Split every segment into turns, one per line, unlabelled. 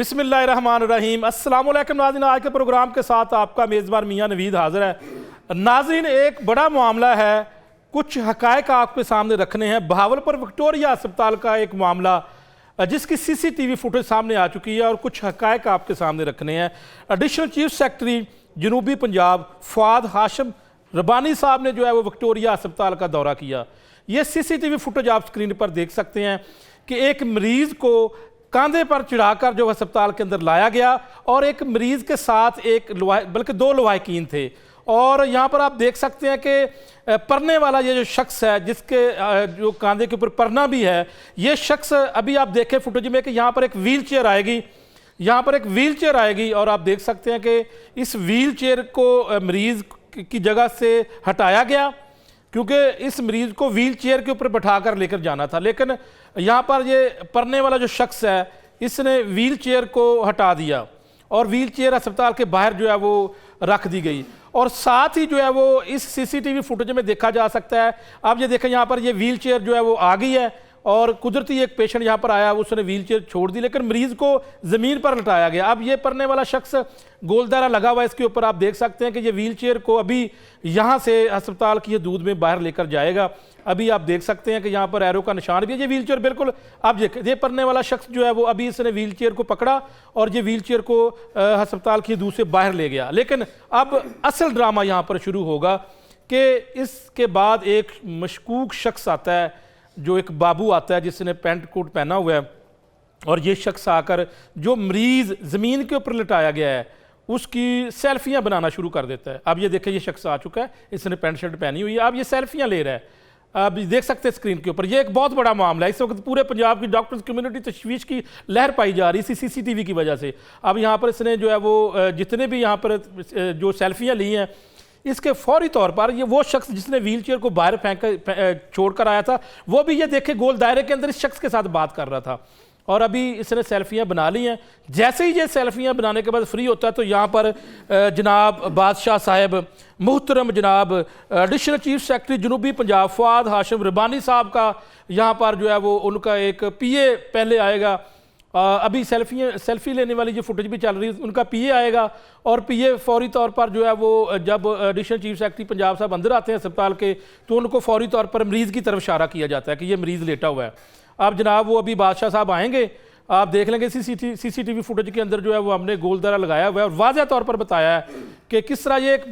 बिस्मिल्लाहिर्रहमानिर्रहीम। अस्सलाम वालेकुम नाज़रीन, आज के प्रोग्राम के साथ आपका मेज़बान मियाँ नवीद हाज़िर है। नाज़रीन, एक बड़ा मामला है, कुछ हक़ाइक़ आपके सामने रखने हैं। बहावलपुर विक्टोरिया अस्पताल का एक मामला जिसकी CCTV फुटेज सामने आ चुकी है और कुछ हक़ाइक़ आपके सामने रखने हैं। एडिशनल चीफ सेक्रेटरी जनूबी पंजाब फ़वाद हाशिम रब्बानी साहब ने जो है वो विक्टोरिया अस्पताल का दौरा किया। ये CCTV फुटेज आप स्क्रीन पर देख सकते हैं कि एक मरीज़ को कंधे पर चढ़ाकर जो अस्पताल के अंदर लाया गया और एक मरीज़ के साथ एक बल्कि दो लवाहिकीन थे। और यहाँ पर आप देख सकते हैं कि परने वाला ये जो शख्स है, जिसके जो कंधे के ऊपर परना भी है, ये शख्स अभी आप देखें फुटेज में कि यहाँ पर एक व्हील चेयर आएगी, यहाँ पर एक व्हील चेयर आएगी और आप देख सकते हैं कि इस व्हील चेयर को मरीज़ की जगह से हटाया गया क्योंकि इस मरीज़ को व्हील चेयर के ऊपर बैठाकर लेकर जाना था। लेकिन यहाँ पर ये पढ़ने वाला जो शख्स है, इसने व्हील चेयर को हटा दिया और व्हील चेयर अस्पताल के बाहर जो है वो रख दी गई। और साथ ही जो है वो इस CCTV फुटेज में देखा जा सकता है। आप ये देखें, यहाँ पर ये व्हील चेयर जो है वो आ गई है और कुदरती एक पेशेंट यहाँ पर आया, उसने व्हील चेयर छोड़ दी, लेकिन मरीज़ को ज़मीन पर लटाया गया। अब ये पढ़ने वाला शख्स गोलदारा लगा हुआ है, इसके ऊपर आप देख सकते हैं कि ये व्हील चेयर को अभी यहाँ से अस्पताल की हदूद में बाहर लेकर जाएगा। अभी आप देख सकते हैं कि यहाँ पर एरो का निशान भी है। ये व्हील चेयर बिल्कुल, आप ये पढ़ने वाला शख्स जो है वो अभी इसने व्हील चेयर को पकड़ा और ये व्हील चेयर को अस्पताल की हदूद से बाहर ले गया। लेकिन अब असल ड्रामा यहाँ पर शुरू होगा कि इसके बाद एक मशकूक शख्स आता है, जो एक बाबू आता है जिसने पैंट कोट पहना हुआ है, और ये शख्स आकर जो मरीज़ ज़मीन के ऊपर लटाया गया है उसकी सेल्फियां बनाना शुरू कर देता है। अब ये देखें, ये शख्स आ चुका है, इसने पैंट शर्ट पहनी हुई है, अब ये सेल्फियां ले रहा है। आप देख सकते हैं स्क्रीन के ऊपर, ये एक बहुत बड़ा मामला है। इस वक्त पूरे पंजाब की डॉक्टर्स कम्युनिटी तशवीश की लहर पाई जा रही है इसी CCTV की वजह से। अब यहाँ पर इसने जो है वो जितने भी यहाँ पर जो सेल्फियाँ ली हैं, इसके फौरी तौर पर ये वो शख्स जिसने व्हील चेयर को बाहर छोड़ कर आया था, वो भी ये देखे गोल दायरे के अंदर इस शख्स के साथ बात कर रहा था और अभी इसने सेल्फियां बना ली हैं। जैसे ही ये सेल्फियां बनाने के बाद फ्री होता है तो यहाँ पर जनाब बादशाह साहब मुहतरम जनाब एडिशनल चीफ सेक्रेटरी जनूबी पंजाब फ़वाद हाशिम रब्बानी साहब का यहाँ पर जो है वो उनका एक PA पहले आएगा। अभी सेल्फी लेने वाली जो फुटेज भी चल रही है, उनका PA आएगा और PA फौरी तौर पर जो है वो जब एडिशनल चीफ सेक्रेटरी पंजाब साहब अंदर आते हैं अस्पताल के, तो उनको फौरी तौर पर मरीज़ की तरफ इशारा किया जाता है कि ये मरीज़ लेटा हुआ है। अब जनाब वो अभी बादशाह साहब आएंगे, आप देख लेंगे CCTV फुटेज के अंदर जो है वो हमने गोलदारा लगाया हुआ है और वाज़ह तौर पर बताया है कि किस तरह ये एक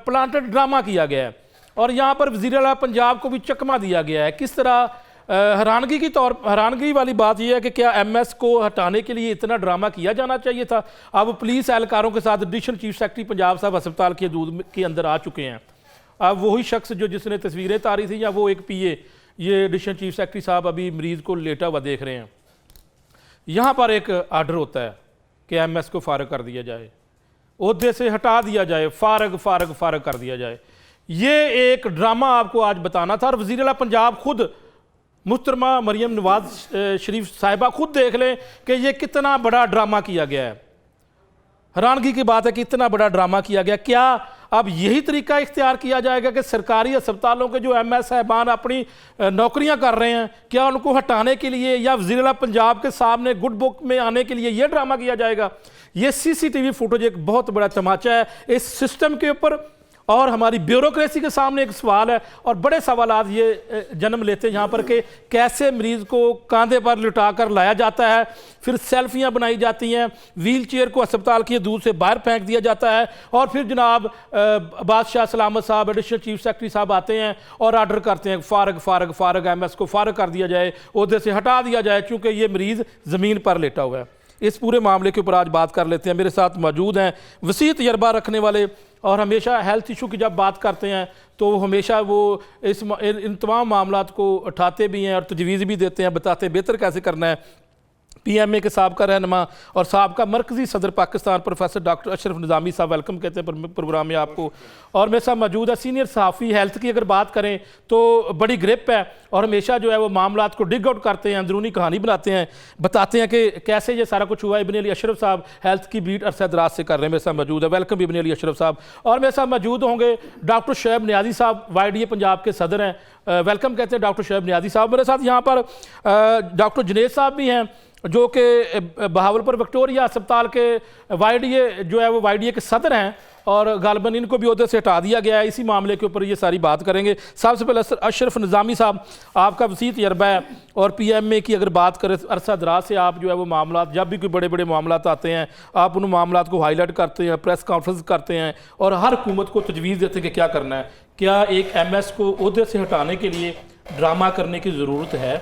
प्लांटेड ड्रामा किया गया है और यहाँ पर वज़ीर-ए-आला पंजाब को भी चकमा दिया गया है। किस तरह हैरानगी वाली बात यह है कि क्या MS को हटाने के लिए इतना ड्रामा किया जाना चाहिए था। अब पुलिस एहलकारों के साथ एडिशनल चीफ सेक्रेटरी पंजाब साहब अस्पताल की हदूद के अंदर आ चुके हैं। अब वही शख्स जो जिसने तस्वीरें तारी थी या वो एक PA, ये एडिशनल चीफ सेक्रेटरी साहब अभी मरीज़ को लेटा हुआ देख रहे हैं। यहाँ पर एक आर्डर होता है कि MS को फारग कर दिया जाए, ओहदे से हटा दिया जाए, फारग कर दिया जाए। ये एक ड्रामा आपको आज बताना था और वज़ीर-ए-आला पंजाब खुद मुहतरमा मरियम नवाज शरीफ साहिबा खुद देख लें कि ये कितना बड़ा ड्रामा किया गया है। हैरानगी की बात है कि इतना बड़ा ड्रामा किया गया। क्या अब यही तरीका इख्तियार किया जाएगा कि सरकारी अस्पतालों के जो MS साहबान अपनी नौकरियां कर रहे हैं, क्या उनको हटाने के लिए या वज़ीर-ए-आला पंजाब के सामने गुड बुक में आने के लिए ये ड्रामा किया जाएगा? ये CCTV फुटेज एक बहुत बड़ा तमाचा है इस सिस्टम के ऊपर और हमारी ब्यूरोक्रेसी के सामने एक सवाल है और बड़े सवालात ये जन्म लेते हैं यहाँ पर कि कैसे मरीज़ को कंधे पर लुटाकर लाया जाता है, फिर सेल्फियाँ बनाई जाती हैं, व्हील चेयर को अस्पताल की हदूद से बाहर फेंक दिया जाता है और फिर जनाब बादशाह सलामत साहब एडिशनल चीफ सेक्रेटरी साहब आते हैं और आर्डर करते हैं फारग MS को फारग कर दिया जाए, ओहदे से हटा दिया जाए क्योंकि ये मरीज़ ज़मीन पर लेटा हुआ है। इस पूरे मामले के ऊपर आज बात कर लेते हैं। मेरे साथ मौजूद हैं वसी तजर्बा रखने वाले और हमेशा हेल्थ इशू की जब बात करते हैं तो हमेशा वो इन तमाम मामलात को उठाते भी हैं और तजवीज़ भी देते हैं, बताते हैं बेहतर कैसे करना है। PMA के साबका रहनुमा और साबका मरकज़ी सदर पाकिस्तान प्रोफेसर डॉक्टर अशरफ निज़ामी साहब, वेलकम कहते हैं प्रोग्राम में आपको। और मेरे साथ मौजूद है सीनियर सहाफ़ी। हेल्थ की अगर बात करें तो बड़ी ग्रिप है और हमेशा जो है वो मामलात को डिग आउट करते हैं, अंदरूनी कहानी बनाते हैं, बताते हैं कि कैसे ये सारा कुछ हुआ। इब्न अली अशरफ साहब हेल्थ की बीट अरसा दराज से कर रहे हैं, मेरे साथ मौजूद है, वेलकम इब्न अली अशरफ साहब। और मेरे साथ मौजूद होंगे डॉक्टर शोएब नियाज़ी साहब, YDA पंजाब के सदर हैं, वेलकम कहते हैं डॉक्टर शोएब नियाज़ी साहब। मेरे साथ यहाँ पर डॉक्टर जुनैद साहब भी हैं, जो कि बहावलपुर विक्टोरिया अस्पताल के वाईडीए जो है वो वाईडीए के सदर हैं और गालिबन इनको भी ओहदे से हटा दिया गया है। इसी मामले के ऊपर ये सारी बात करेंगे। सबसे पहले अशरफ निज़ामी साहब, आपका वसी तजर्बा है और पीएमए की अगर बात करें अरसा दराज से आप जो है वो मामला, जब भी कोई बड़े बड़े मामला आते हैं आप उन मामला को हाईलाइट करते हैं, प्रेस कॉन्फ्रेंस करते हैं और हर हुकूमत को तजवीज़ देते हैं कि क्या करना है। क्या एक MS को ओहदे से हटाने के लिए ड्रामा करने की ज़रूरत है?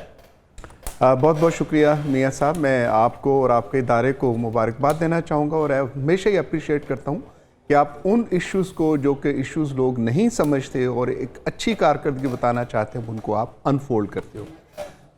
बहुत बहुत शुक्रिया मियाँ साहब। मैं आपको और आपके इदारे को मुबारकबाद देना चाहूँगा और हमेशा ही अप्रिशिएट करता हूँ कि आप उन इश्यूज़ को जो कि इश्यूज़ लोग नहीं समझते और एक अच्छी कारकर्दगी बताना चाहते हैं उनको आप अनफोल्ड करते हो।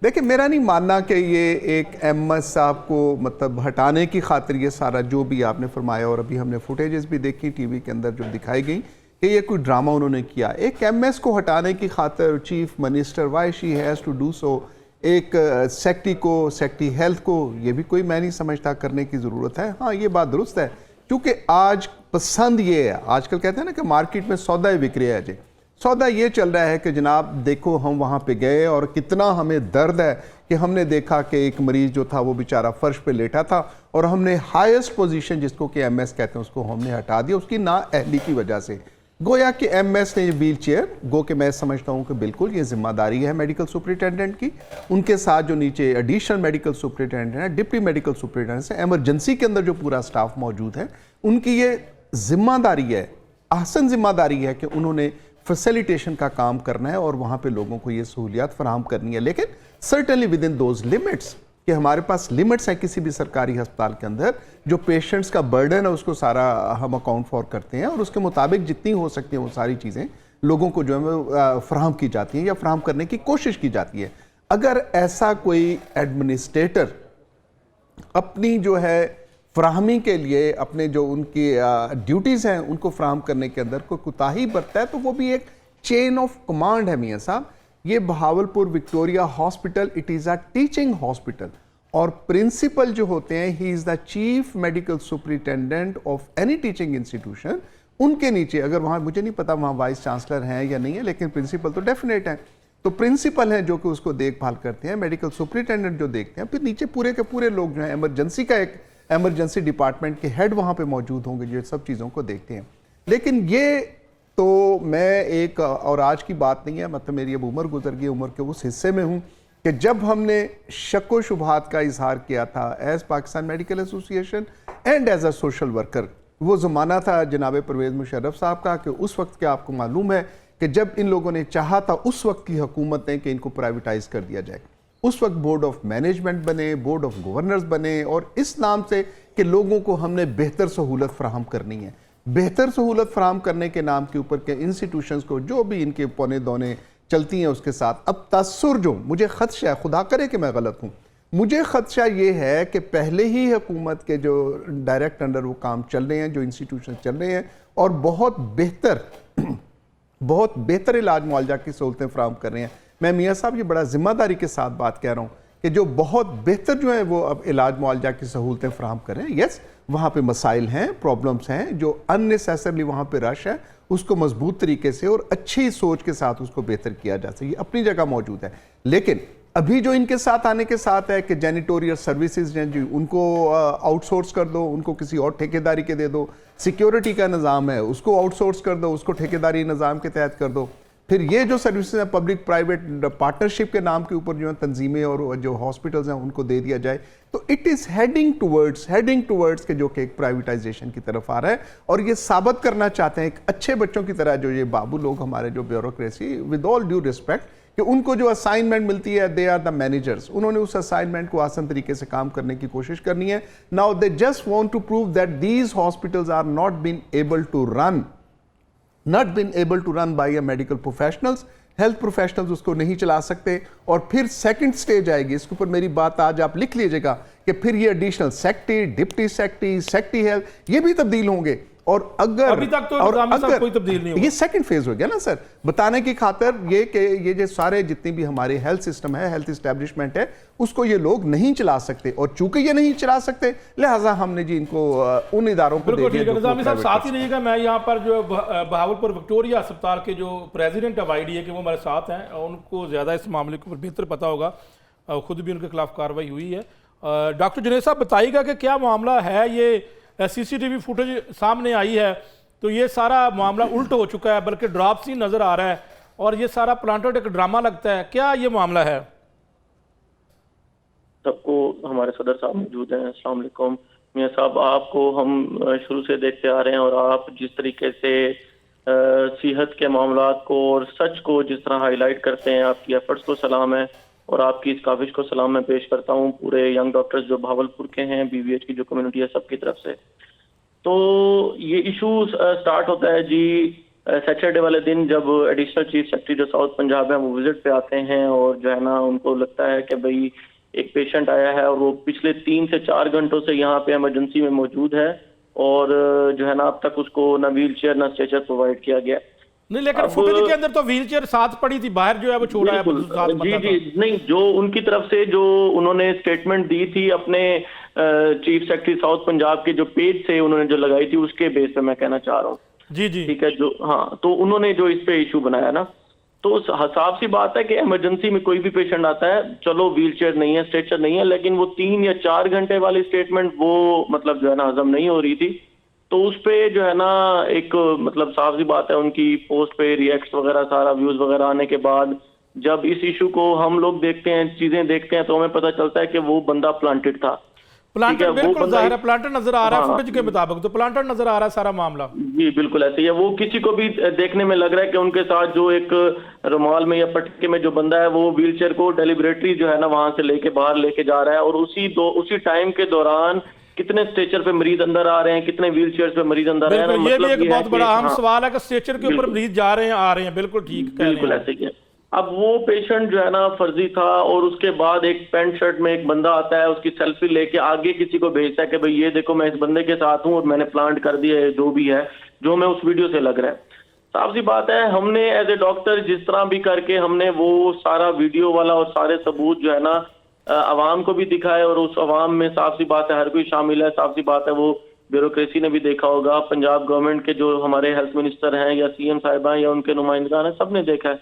देखिए, मेरा नहीं मानना कि ये एक MS साहब को मतलब हटाने की खातिर ये सारा जो भी आपने फरमाया और अभी हमने फुटेजेस भी देखी टीवी के अंदर जो दिखाई गई कि ये कोई ड्रामा उन्होंने किया। एक MS को हटाने की खातिर chief minister why she has to do so, एक सेक्रेटरी हेल्थ को ये भी कोई मैं नहीं समझता करने की ज़रूरत है। हाँ, ये बात दुरुस्त है क्योंकि आज पसंद ये है, आजकल कहते हैं ना कि मार्केट में सौदा ही बिक रहा है। जी, सौदा ये चल रहा है कि जनाब देखो हम वहाँ पे गए और कितना हमें दर्द है कि हमने देखा कि एक मरीज़ जो था वो बेचारा फर्श पे लेटा था और हमने हाईएस्ट पोजीशन जिसको कि MS कहते हैं उसको हमने हटा दिया उसकी नाअहली की वजह से। गोया कि MS ने ये व्हील चेयर, गो कि मैं समझता हूँ कि बिल्कुल ये जिम्मेदारी है मेडिकल सुपरिटेंडेंट की। उनके साथ जो नीचे एडिशनल मेडिकल सुपरिटेंडेंट है, डिप्टी मेडिकल सुपरिटेंडेंट है, एमरजेंसी के अंदर जो पूरा स्टाफ मौजूद है, उनकी ये जिम्मेदारी है, ahsan जिम्मेदारी है कि उन्होंने फैसिलिटेशन का काम करना है और वहाँ पे लोगों को ये सहूलियात फराहम करनी है। लेकिन certainly with in those limits, कि हमारे पास लिमिट्स हैं किसी भी सरकारी अस्पताल के अंदर, जो पेशेंट्स का बर्डन है उसको सारा हम अकाउंट फॉर करते हैं और उसके मुताबिक जितनी हो सकती हैं वो सारी चीज़ें लोगों को जो है फराहम की जाती हैं या फराहम करने की कोशिश की जाती है। अगर ऐसा कोई एडमिनिस्ट्रेटर अपनी जो है फराहमी के लिए अपने जो उनकी ड्यूटीज़ हैं उनको फराहम करने के अंदर कोई कोताही बरतता है तो वो भी एक चेन ऑफ कमांड है मियाँ साहब। ये Bahawalpur Victoria hospital, it is a teaching hospital और प्रिंसिपल जो होते हैं he is the chief medical superintendent of any teaching institution. उनके नीचे अगर वहाँ, मुझे नहीं पता वहाँ वाइस चांसलर हैं या नहीं है, लेकिन प्रिंसिपल तो डेफिनेट है। तो प्रिंसिपल हैं जो कि उसको देखभाल करते हैं, मेडिकल सुपरिटेंडेंट जो देखते हैं, फिर नीचे पूरे के पूरे लोग जो हैं एमरजेंसी का एक एमरजेंसी डिपार्टमेंट के हेड वहाँ पे मौजूद होंगे जो सब चीज़ों को देखते हैं। लेकिन ये तो मैं एक और आज की बात नहीं है, मतलब मेरी अब उम्र गुजर गई, उम्र के उस हिस्से में हूँ कि जब हमने शक व शुबहात का इजहार किया था as Pakistan medical association and as a social worker. वो ज़माना था जनाब परवेज़ मुशर्रफ साहब का कि उस वक्त के आपको मालूम है कि जब इन लोगों ने चाहा था उस वक्त की हुकूमत ने कि इनको प्राइवेटाइज कर दिया जाए। उस वक्त बोर्ड ऑफ मैनेजमेंट बने, बोर्ड ऑफ गवर्नर्स बने और इस नाम से कि लोगों को हमने बेहतर सहूलत फराहम करनी है। बेहतर सहूलत फराहम करने के नाम के ऊपर के इंस्टीट्यूशंस को जो भी इनके पौने दौने चलती हैं उसके साथ अब तासुर जो मुझे खदशा है, खुदा करे कि मैं गलत हूँ, मुझे खदशा ये है कि पहले ही हुकूमत के जो डायरेक्ट अंडर वो काम चल रहे हैं, जो इंस्टीट्यूशन चल रहे हैं और बहुत बेहतर इलाज मुआवजा की सहूलतें फराहम कर रहे हैं। मैं मियाँ साहब ये बड़ा जिम्मेदारी के साथ बात कह रहा हूँ कि जो बहुत बेहतर जो है वो अब इलाज मुआवजा की सहूलतें फराहम कर रहे हैं। यस, वहाँ पे मसाइल हैं, प्रॉब्लम्स हैं, जो अननेसेसरली वहाँ पे रश है उसको मजबूत तरीके से और अच्छी सोच के साथ उसको बेहतर किया जा सके, अपनी जगह मौजूद है। लेकिन अभी जो इनके साथ आने के साथ है कि जैनिटोरियल सर्विसेज हैं जी उनको आउटसोर्स कर दो, उनको किसी और ठेकेदारी के दे दो, सिक्योरिटी का निज़ाम है उसको आउटसोर्स कर दो, उसको ठेकेदारी निज़ाम के तहत कर दो। फिर ये जो सर्विसेज हैं पब्लिक प्राइवेट पार्टनरशिप के नाम के ऊपर जो है तंजीमें और जो हॉस्पिटल्स हैं उनको दे दिया जाए। तो इट इज़ हेडिंग टुवर्ड्स के जो कि एक प्राइवेटाइजेशन की तरफ आ रहा है और ये साबित करना चाहते हैं एक अच्छे बच्चों की तरह जो ये बाबू लोग हमारे जो bureaucracy, with all due respect, कि उनको जो असाइनमेंट मिलती है दे आर द मैनेजर्स, उन्होंने उस असाइनमेंट को आसान तरीके से काम करने की कोशिश करनी है। Now they just want to prove that these hospitals are not been able to run by medical professionals. Health professionals उसको नहीं चला सकते और फिर सेकंड स्टेज आएगी, इसके ऊपर मेरी बात आज आप लिख लीजिएगा कि फिर ये additional secretary, deputy secretary health ये भी तब्दील होंगे। और अगर
अभी तक तो अगर कोई तब्दील नहीं हुआ,
ये सेकंड फेज हो गया ना सर, बताने की खातर ये कि ये जो सारे जितनी भी हमारे हेल्थ सिस्टम है, हेल्थ एस्टेब्लिशमेंट है, उसको ये लोग नहीं चला सकते और चूंकि ये नहीं चला सकते लिहाजा हमने जी इनको उन इदारों को दे दिया।
निज़ामी साहब साथ ही रहिएगा, मैं यहाँ पर जो बहावलपुर विक्टोरिया अस्पताल के जो प्रेसिडेंट ऑफ IDA के वो हमारे साथ हैं, उनको ज़्यादा इस मामले के ऊपर बेहतर पता होगा, खुद भी उनके खिलाफ कार्रवाई हुई है डॉक्टर जुनैद साहब बताइएगा कि क्या मामला है, ये सीसीटीवी फुटेज सामने आई है तो ये सारा मामला उल्ट हो चुका है, बल्कि ड्रॉप सीन नज़र आ रहा है और ये सारा प्लांटेड एक ड्रामा लगता है, क्या ये मामला है?
सबको हमारे सदर साहब मौजूद हैं। अस्सलाम वालेकुम मियां साहब, आपको हम शुरू से देखते आ रहे हैं और आप जिस तरीके से सेहत के मामलात को और सच को जिस तरह हाईलाइट करते हैं, आपकी एफर्ट्स को सलाम है और आपकी इस काविश को सलाम मैं पेश करता हूं पूरे यंग डॉक्टर्स जो भावलपुर के हैं, बीवीएच की जो कम्युनिटी है सबकी तरफ से। तो ये इशू स्टार्ट होता है जी सैटरडे वाले दिन, जब एडिशनल चीफ सेक्रेटरी जो साउथ पंजाब है वो विजिट पे आते हैं और जो है ना उनको लगता है कि भाई एक पेशेंट आया है और वो पिछले 3 से 4 घंटों से यहाँ पे इमरजेंसी में मौजूद है और जो है ना अब तक उसको ना व्हील चेयर ना स्ट्रेचर प्रोवाइड किया गया।
नहीं, लेकिन फुटेज के अंदर तो व्हील चेयर साथ पड़ी थी, बाहर जो है वो छोड़ा है
जी जी नहीं, जो उनकी तरफ से जो उन्होंने स्टेटमेंट दी थी अपने चीफ सेक्रेटरी साउथ पंजाब के जो पेज से उन्होंने जो लगाई थी उसके बेस पे मैं कहना चाह रहा हूँ।
जी जी
ठीक है, जो हाँ तो उन्होंने जो इस पे इशू बनाया ना, तो हिसाब सी बात है कि इमरजेंसी में कोई भी पेशेंट आता है, चलो व्हील चेयर नहीं है स्ट्रेचर नहीं है, लेकिन वो 3 या 4 घंटे वाली स्टेटमेंट वो मतलब जो है ना हजम नहीं हो रही थी। तो उस पे जो है ना एक मतलब साफ सी बात है उनकी पोस्ट पे रिएक्ट वगैरह सारा व्यूज वगैरह आने के बाद जब इस इशू को हम लोग देखते हैं, चीजें देखते हैं, तो हमें पता चलता है कि वो बंदा प्लांटेड था।
प्लांटर बिल्कुल जाहिर है, प्लांटर नजर आ रहा है फुटेज के मुताबिक, तो प्लांटर नजर आ रहा है सारा मामला।
जी बिल्कुल ऐसे ही है, वो किसी को भी देखने में लग रहा है कि उनके साथ जो एक रुमाल में या पटके में जो बंदा है वो व्हीलचेयर को डेलिबरेटली जो है ना वहां से लेके बाहर लेके जा रहा है और उसी टाइम के दौरान कितने स्ट्रेचर पे मरीज अंदर आ रहे हैं, कितने व्हीलचेयर पे मरीज अंदर आ रहे हैं।
ये भी एक बहुत बड़ा अहम सवाल है कि स्ट्रेचर के ऊपर मरीज जा रहे हैं आ रहे हैं, बिल्कुल ठीक कह रहे हैं।
बिल्कुल ऐसे ही है। अब वो पेशेंट जो है ना फर्जी था और उसके बाद एक पैंट शर्ट में एक बंदा आता है, उसकी सेल्फी लेके आगे किसी को भेजता है कि भाई ये देखो मैं इस बंदे के साथ हूँ और मैंने प्लांट कर दिया है, जो भी है जो हमें उस वीडियो से लग रहा है। साफ सी बात है, हमने एज ए डॉक्टर जिस तरह भी करके हमने वो सारा वीडियो वाला और सारे सबूत जो है ना अवाम को भी दिखाए और उस अवाम में साफ सी बात है हर कोई शामिल है। साफ सी बात है वो ब्यूरोक्रेसी ने भी देखा होगा, पंजाब गवर्नमेंट के जो हमारे हेल्थ मिनिस्टर हैं या सीएम साहिबा या उनके नुमाइंदगान हैं, सबने देखा है।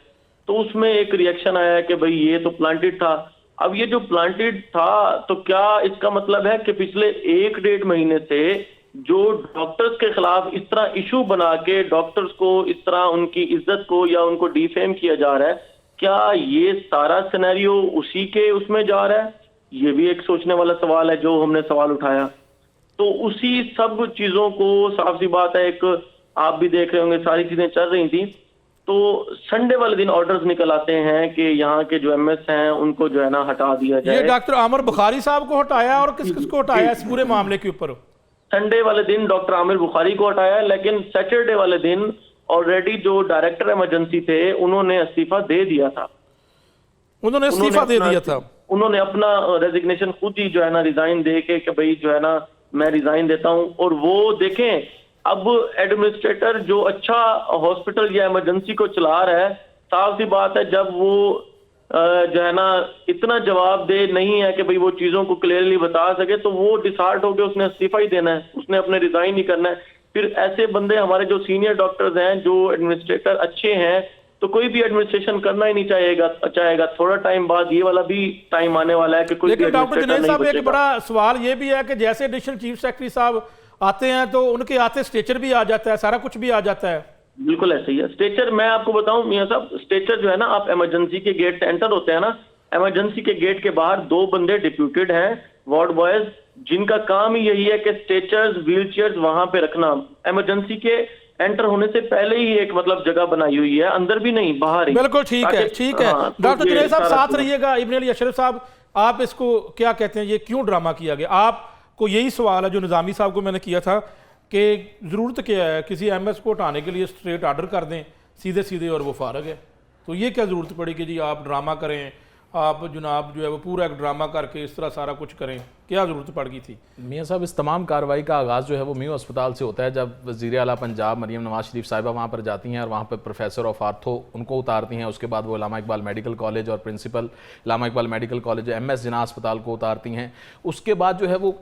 तो उसमें एक रिएक्शन आया कि भाई ये तो प्लांटेड था। अब ये जो प्लांटेड था तो क्या इसका मतलब है कि पिछले 1-1.5 महीने से जो डॉक्टर्स के खिलाफ इस तरह इशू बना के डॉक्टर्स को इस तरह उनकी इज्जत को या उनको डिफेम किया जा रहा है, क्या ये सारा सिनेरियो उसी के उसमें जा रहा है? ये भी एक सोचने वाला सवाल है जो हमने सवाल उठाया। तो उसी सब चीजों को साफ सी बात है, एक आप भी देख रहे होंगे सारी चीजें चल रही थी, तो संडे वाले दिन ऑर्डर्स निकल आते हैं कि यहाँ के जो एमएस हैं उनको जो है ना हटा दिया जाए।
ये डॉक्टर आमिर बुखारी साहब को हटाया और किस किस को हटाया इस पूरे मामले के ऊपर?
संडे वाले दिन डॉक्टर आमिर बुखारी को हटाया, लेकिन सैटरडे वाले दिन ऑलरेडी जो डायरेक्टर इमरजेंसी थे उन्होंने इस्तीफा दे दिया था।
उन्होंने इस्तीफा दे दिया था,
उन्होंने अपना रेजिग्नेशन खुद ही जो है ना रिजाइन दे के कि भाई जो है ना मैं रिजाइन देता हूं। और वो देखें अब एडमिनिस्ट्रेटर जो अच्छा हॉस्पिटल या इमरजेंसी को चला रहा है, साफ सी बात है जब वो जो है ना इतना जवाबदेह नहीं है कि भाई वो चीजों को क्लियरली बता सके, तो वो डिसहार्ट होकर उसने इस्तीफा ही देना है, उसने अपने रिजाइन ही करना है। फिर ऐसे बंदे हमारे जो सीनियर डॉक्टर्स हैं जो एडमिनिस्ट्रेटर अच्छे हैं, तो कोई भी एडमिनिस्ट्रेशन करना ही नहीं चाहेगा। थोड़ा टाइम बाद ये वाला भी टाइम आने वाला है कि कोई
लेकिन डॉक्टर जुनैद साहब एक बड़ा सवाल ये भी है कि जैसे एडिशनल चीफ सेक्रेटरी साहब आते हैं तो उनके आते स्ट्रेचर भी आ जाता है, सारा कुछ भी आ जाता है।
बिल्कुल ऐसे ही है। स्ट्रेचर मैं आपको बताऊं मियां साहब, स्ट्रेचर जो है ना आप इमरजेंसी के गेट से एंटर होते हैं ना, इमरजेंसी के गेट के बाहर 2 बंदे डिप्यूटेड हैं वार्ड बॉयज, जिनका काम ही यही है कि स्ट्रेचर्स व्हील चेयर्स वहां पे रखना। इमरजेंसी के एंटर होने से पहले ही एक मतलब जगह बनाई हुई है, अंदर भी नहीं बाहर ही।
बिल्कुल ठीक है, ठीक है। डॉक्टर जुनैद साहब साथ रहिएगा। इब्न अली अशरफ साहब, आप इसको क्या कहते हैं, ये क्यों ड्रामा किया गया? आपको यही सवाल है जो निजामी साहब को मैंने किया था कि ज़रूरत क्या है किसी एमएस को हटाने के लिए, स्ट्रेट आर्डर कर दें सीधे सीधे और वो फारग है, तो ये क्या ज़रूरत पड़ी कि जी आप ड्रामा करें, आप जनाब जो है वो पूरा एक ड्रामा करके इस तरह सारा कुछ करें? क्या ज़रूरत पड़ गई थी?
मियाँ साहब, इस तमाम कार्रवाई का आगाज़ जो है वो म्यू अस्पताल से होता है, जब वज़ीर आला पंजाब मरीम नवाज शरीफ साहिबा वहाँ पर जाती हैं और वहाँ पर प्रोफेसर ऑफ आर्थो उनको उतारती हैं। उसके बाद वो इलामा इकबाल मेडिकल कॉलेज और principal Allama Iqbal medical college MS Jinnah अस्पताल को उतारती हैं। उसके बाद जो है वो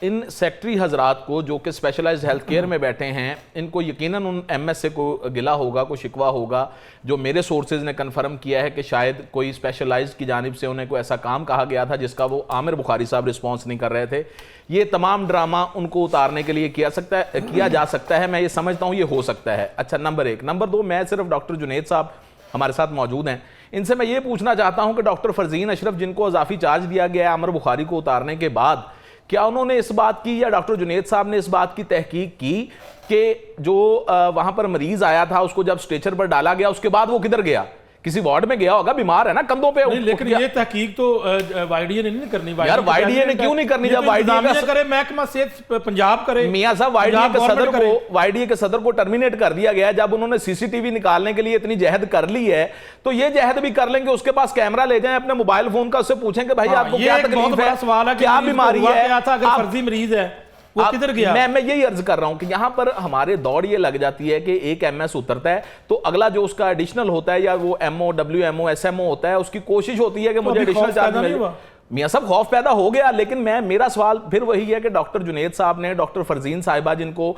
इन सेक्रेटरी हजरात को जो कि स्पेशलाइज्ड हेल्थ केयर में बैठे हैं, इनको यकीनन उन एमएस को गिला होगा, कोई शिकवा होगा। जो मेरे सोर्सेज ने कंफर्म किया है कि शायद कोई स्पेशलाइज्ड की जानिब से उन्हें कोई ऐसा काम कहा गया था जिसका वो आमिर बुखारी साहब रिस्पॉन्स नहीं कर रहे थे। ये तमाम ड्रामा उनको उतारने के लिए किया जा सकता है। मैं ये समझता हूँ ये हो सकता है। अच्छा, नंबर 1। नंबर 2, मैं सिर्फ डॉक्टर जुनैद साहब हमारे साथ मौजूद हैं, इनसे मैं ये पूछना चाहता हूँ कि डॉक्टर फरजीन अशरफ जिनको इजाफी चार्ज दिया गया है आमिर बुखारी को उतारने के बाद, क्या उन्होंने इस बात की या डॉक्टर जुनैद साहब ने इस बात की तहकीक की कि जो वहां पर मरीज आया था उसको जब स्ट्रेचर पर डाला गया उसके बाद वो किधर गया? किसी वार्ड में गया होगा, बीमार है ना, कंधों पे
नहीं, लेकिन ये तहकीक तो वाईडीए ने नहीं करनी।
यार वाईडीए ने क्यों नहीं करनी? जब वाईडीए
करे, महकमा सेहत पंजाब करे।
मियां साहब, वाईडीए के सदर को टर्मिनेट कर दिया गया। जब उन्होंने सीसीटीवी निकालने के लिए इतनी जहद कर ली है तो ये जहद भी कर लेंगे। उसके पास कैमरा ले जाएं अपने मोबाइल फोन का, उससे पूछें कि भाई आपको क्या तकलीफ है,
सवाल है,
क्या बीमारी है,
अगर फर्जी मरीज है वो किधर गया?
मैं यही अर्ज कर रहा हूं कि यहां पर हमारे दौड़ ये लग जाती है कि एक एमएस उतरता है तो अगला जो उसका एडिशनल होता है या वो एमओ, डब्ल्यूएमओ, एसएमओ होता है, उसकी कोशिश होती है कि मुझे एडिशनल चार्ज मिले। मियां साहब, खौफ पैदा हो गया, लेकिन मेरा सवाल फिर वही है कि डॉक्टर जुनैद साहब ने, डॉक्टर फरजीन साहिबा जिनको